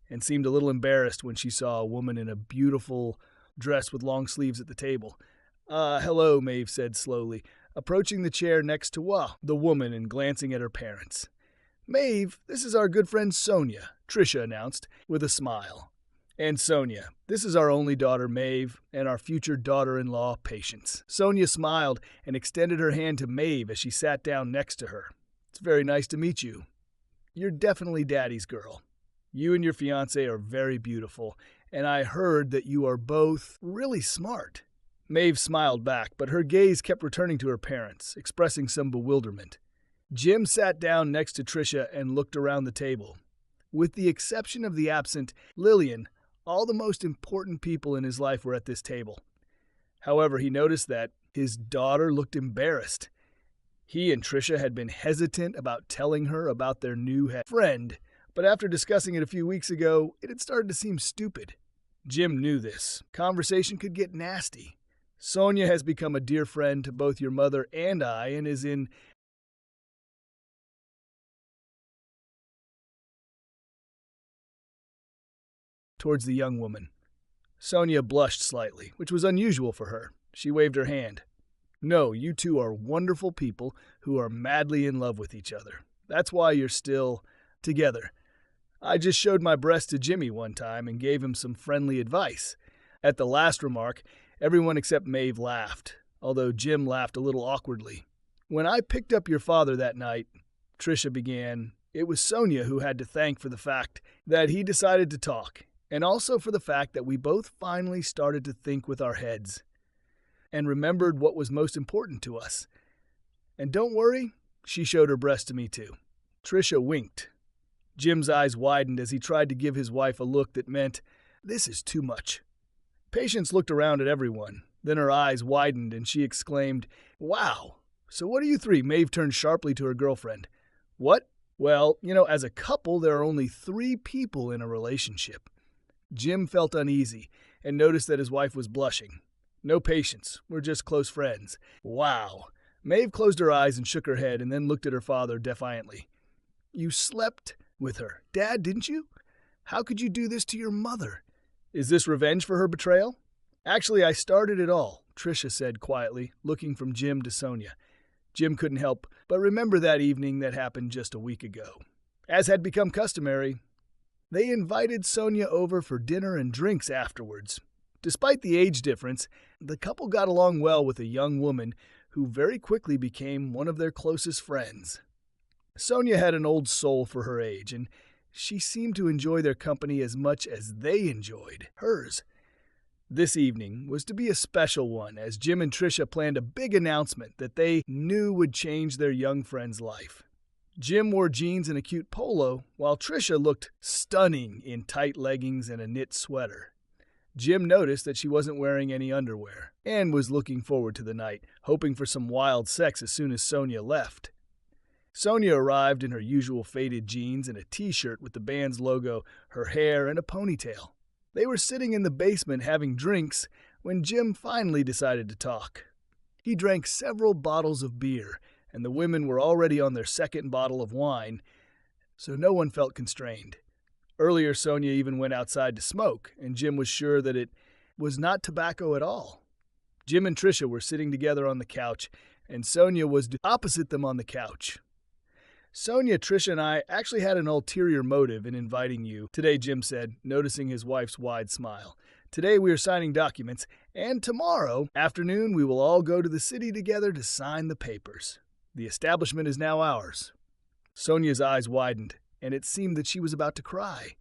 and seemed a little embarrassed when she saw a woman in a beautiful dress with long sleeves at the table. Hello, Maeve said slowly, approaching the chair next to the woman and glancing at her parents. Maeve, this is our good friend Sonia, Trisha announced with a smile. And Sonia, this is our only daughter Maeve and our future daughter-in-law Patience. Sonia smiled and extended her hand to Maeve as she sat down next to her. It's very nice to meet you. You're definitely Daddy's girl. You and your fiancé are very beautiful, and I heard that you are both really smart. Maeve smiled back, but her gaze kept returning to her parents, expressing some bewilderment. Jim sat down next to Trisha and looked around the table. With the exception of the absent Lillian, all the most important people in his life were at this table. However, he noticed that his daughter looked embarrassed. He and Trisha had been hesitant about telling her about their new friend, but after discussing it a few weeks ago, it had started to seem stupid. Jim knew this. Conversation could get nasty. Sonia has become a dear friend to both your mother and I and is in towards the young woman. Sonia blushed slightly, which was unusual for her. She waved her hand. No, you two are wonderful people who are madly in love with each other. That's why you're still together. I just showed my breast to Jimmy one time and gave him some friendly advice." At the last remark, everyone except Maeve laughed, although Jim laughed a little awkwardly. "When I picked up your father that night," Tricia began, "it was Sonia who had to thank for the fact that he decided to talk, and also for the fact that we both finally started to think with our heads and remembered what was most important to us. And don't worry, she showed her breast to me too." Tricia winked. Jim's eyes widened as he tried to give his wife a look that meant, "This is too much." Patience looked around at everyone. Then her eyes widened and she exclaimed, "Wow! So what are you three?" Maeve turned sharply to her girlfriend. "What? Well, as a couple, there are only 3 people in a relationship." Jim felt uneasy and noticed that his wife was blushing. "No, Patience. We're just close friends." "Wow." Maeve closed her eyes and shook her head and then looked at her father defiantly. "You slept with her, Dad, didn't you? How could you do this to your mother? Is this revenge for her betrayal?" "Actually, I started it all," Tricia said quietly, looking from Jim to Sonia. Jim couldn't help but remember that evening that happened just a week ago. As had become customary, they invited Sonia over for dinner and drinks afterwards. Despite the age difference, the couple got along well with a young woman who very quickly became one of their closest friends. Sonia had an old soul for her age, and she seemed to enjoy their company as much as they enjoyed hers. This evening was to be a special one, as Jim and Tricia planned a big announcement that they knew would change their young friend's life. Jim wore jeans and a cute polo, while Tricia looked stunning in tight leggings and a knit sweater. Jim noticed that she wasn't wearing any underwear, and was looking forward to the night, hoping for some wild sex as soon as Sonia left. Sonia arrived in her usual faded jeans and a t-shirt with the band's logo, her hair, and a ponytail. They were sitting in the basement having drinks when Jim finally decided to talk. He drank several bottles of beer, and the women were already on their second bottle of wine, so no one felt constrained. Earlier, Sonia even went outside to smoke, and Jim was sure that it was not tobacco at all. Jim and Tricia were sitting together on the couch, and Sonia was opposite them on the couch. "Sonia, Tricia, and I actually had an ulterior motive in inviting you today," Jim said, noticing his wife's wide smile. "Today we are signing documents, and tomorrow afternoon we will all go to the city together to sign the papers. The establishment is now ours." Sonia's eyes widened, and it seemed that she was about to cry.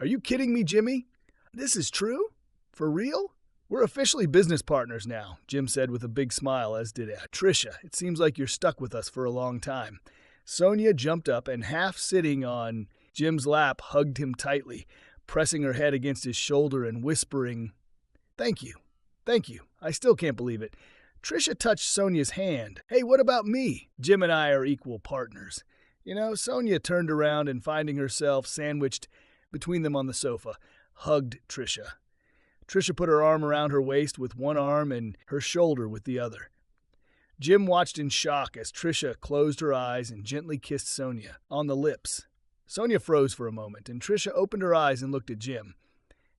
"Are you kidding me, Jimmy? This is true? For real?" "We're officially business partners now," Jim said with a big smile, as did Tricia. "It seems like you're stuck with us for a long time." Sonia jumped up and, half sitting on Jim's lap, hugged him tightly, pressing her head against his shoulder and whispering, "Thank you. Thank you. I still can't believe it." Tricia touched Sonia's hand. "Hey, what about me? Jim and I are equal partners." Sonia turned around and, finding herself sandwiched between them on the sofa, hugged Tricia. Tricia put her arm around her waist with one arm and her shoulder with the other. Jim watched in shock as Tricia closed her eyes and gently kissed Sonia on the lips. Sonia froze for a moment, and Tricia opened her eyes and looked at Jim.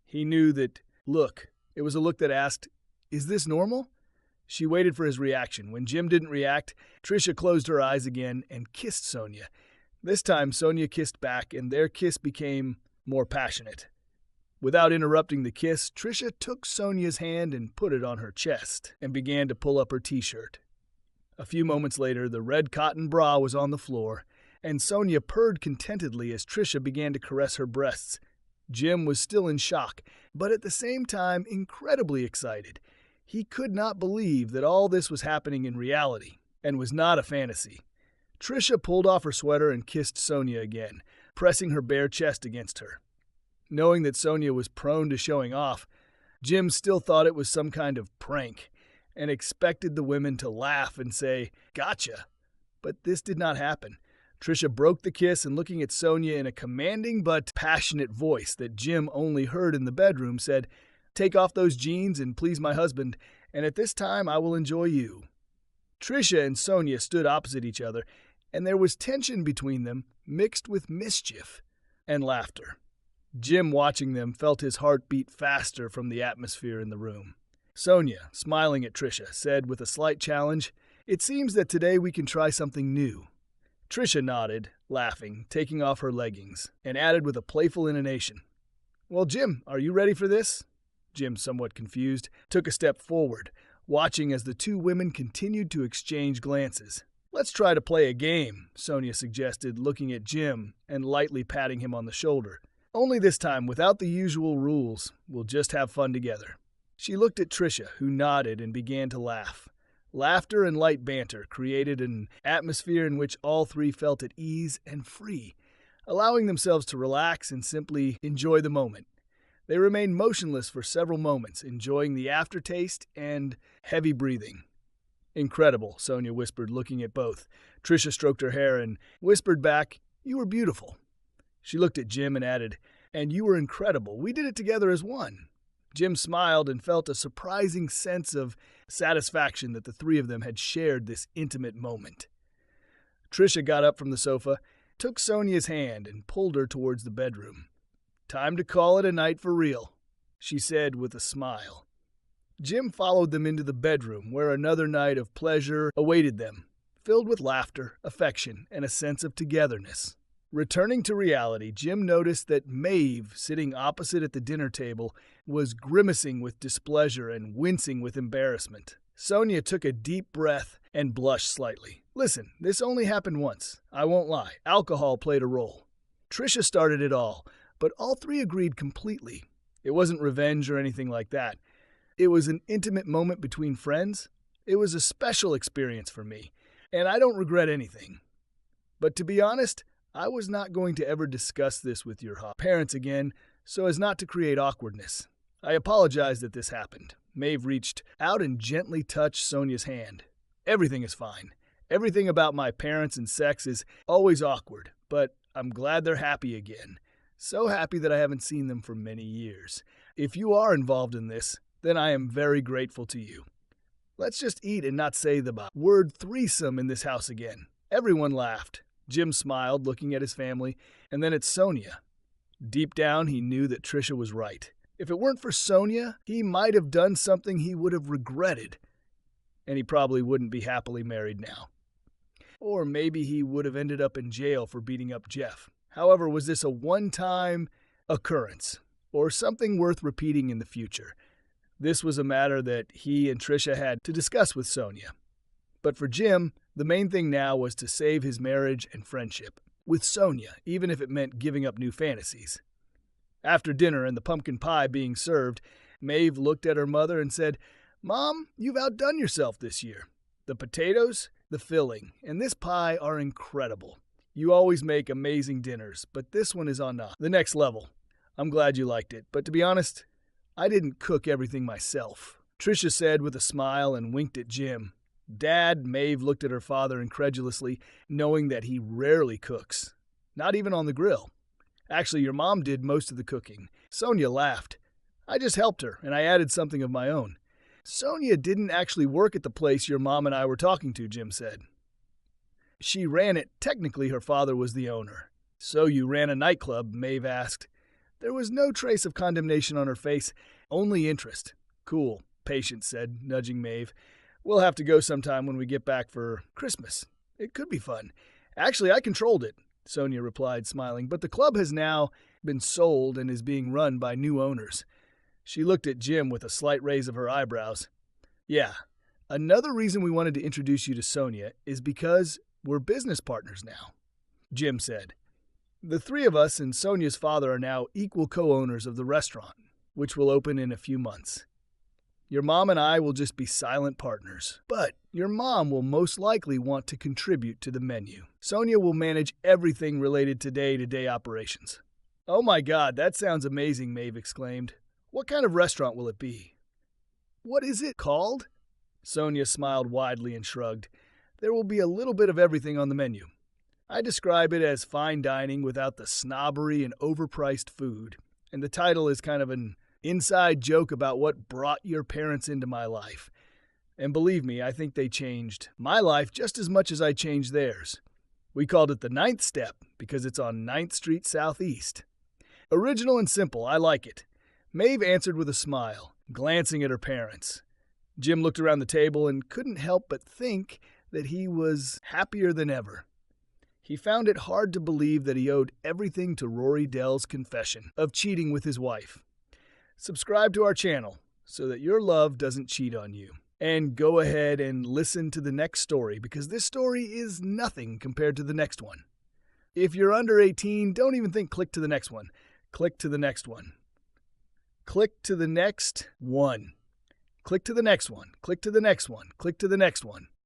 He knew that look. It was a look that asked, "Is this normal?" She waited for his reaction. When Jim didn't react, Tricia closed her eyes again and kissed Sonia. This time, Sonia kissed back, and their kiss became more passionate. Without interrupting the kiss, Tricia took Sonia's hand and put it on her chest and began to pull up her t-shirt. A few moments later, the red cotton bra was on the floor, and Sonia purred contentedly as Tricia began to caress her breasts. Jim was still in shock, but at the same time incredibly excited. He could not believe that all this was happening in reality, and was not a fantasy. Tricia pulled off her sweater and kissed Sonia again, pressing her bare chest against her. Knowing that Sonia was prone to showing off, Jim still thought it was some kind of prank, and expected the women to laugh and say, "Gotcha." But this did not happen. Tricia broke the kiss and, looking at Sonia in a commanding but passionate voice that Jim only heard in the bedroom, said, "Take off those jeans and please my husband, and at this time I will enjoy you." Tricia and Sonia stood opposite each other, and there was tension between them, mixed with mischief and laughter. Jim, watching them, felt his heart beat faster from the atmosphere in the room. Sonia, smiling at Tricia, said with a slight challenge, "It seems that today we can try something new." Tricia nodded, laughing, taking off her leggings, and added with a playful intonation, "Well, Jim, are you ready for this?" Jim, somewhat confused, took a step forward, watching as the two women continued to exchange glances. "Let's try to play a game," Sonia suggested, looking at Jim and lightly patting him on the shoulder. "Only this time, without the usual rules. We'll just have fun together." She looked at Tricia, who nodded and began to laugh. Laughter and light banter created an atmosphere in which all three felt at ease and free, allowing themselves to relax and simply enjoy the moment. They remained motionless for several moments, enjoying the aftertaste and heavy breathing. "Incredible," Sonia whispered, looking at both. Tricia stroked her hair and whispered back, "You were beautiful." She looked at Jim and added, "And you were incredible. We did it together as one." Jim smiled and felt a surprising sense of satisfaction that the three of them had shared this intimate moment. Tricia got up from the sofa, took Sonia's hand, and pulled her towards the bedroom. "Time to call it a night for real," she said with a smile. Jim followed them into the bedroom, where another night of pleasure awaited them, filled with laughter, affection, and a sense of togetherness. Returning to reality, Jim noticed that Maeve, sitting opposite at the dinner table, was grimacing with displeasure and wincing with embarrassment. Sonia took a deep breath and blushed slightly. "Listen, this only happened once. I won't lie. Alcohol played a role. Tricia started it all, but all three agreed completely. It wasn't revenge or anything like that. It was an intimate moment between friends. It was a special experience for me, and I don't regret anything. But to be honest, I was not going to ever discuss this with your parents again, so as not to create awkwardness. I apologize that this happened." Maeve reached out and gently touched Sonia's hand. "Everything is fine. Everything about my parents and sex is always awkward, but I'm glad they're happy again. So happy that I haven't seen them for many years. If you are involved in this, then I am very grateful to you. Let's just eat and not say the word threesome in this house again." Everyone laughed. Jim smiled, looking at his family, and then at Sonia. Deep down, he knew that Tricia was right. If it weren't for Sonia, he might have done something he would have regretted, and he probably wouldn't be happily married now. Or maybe he would have ended up in jail for beating up Jeff. However, was this a one-time occurrence, or something worth repeating in the future? This was a matter that he and Tricia had to discuss with Sonia. But for Jim, the main thing now was to save his marriage and friendship with Sonia, even if it meant giving up new fantasies. After dinner and the pumpkin pie being served, Maeve looked at her mother and said, "Mom, you've outdone yourself this year. The potatoes, the filling, and this pie are incredible. You always make amazing dinners, but this one is on the next level. I'm glad you liked it, but to be honest, I didn't cook everything myself," Tricia said with a smile and winked at Jim. "Dad," Maeve looked at her father incredulously, knowing that he rarely cooks. Not even on the grill. "Actually, your mom did most of the cooking." Sonia laughed. "I just helped her, and I added something of my own." "Sonia didn't actually work at the place your mom and I were talking to," Jim said. "She ran it. Technically, her father was the owner." "So you ran a nightclub?" Maeve asked. There was no trace of condemnation on her face, only interest. "Cool," Patience said, nudging Maeve. "We'll have to go sometime when we get back for Christmas. It could be fun." "Actually, I controlled it," Sonia replied, smiling, "but the club has now been sold and is being run by new owners." She looked at Jim with a slight raise of her eyebrows. "Yeah, another reason we wanted to introduce you to Sonia is because we're business partners now," Jim said. "The three of us and Sonia's father are now equal co-owners of the restaurant, which will open in a few months. Your mom and I will just be silent partners, but your mom will most likely want to contribute to the menu. Sonia will manage everything related to day-to-day operations." "Oh my God, that sounds amazing," Maeve exclaimed. "What kind of restaurant will it be?" "What is it called?" Sonia smiled widely and shrugged. "There will be a little bit of everything on the menu. I describe it as fine dining without the snobbery and overpriced food, and the title is kind of an inside joke about what brought your parents into my life. And believe me, I think they changed my life just as much as I changed theirs. We called it the 9th Step because it's on 9th Street Southeast. Original and simple, I like it." Maeve answered with a smile, glancing at her parents. Jim looked around the table and couldn't help but think that he was happier than ever. He found it hard to believe that he owed everything to Rory Dell's confession of cheating with his wife. Subscribe to our channel so that your love doesn't cheat on you. And go ahead and listen to the next story, because this story is nothing compared to the next one. If you're under 18, don't even click to the next one. Click to the next one. Click to the next one. Click to the next one. Click to the next one. Click to the next one.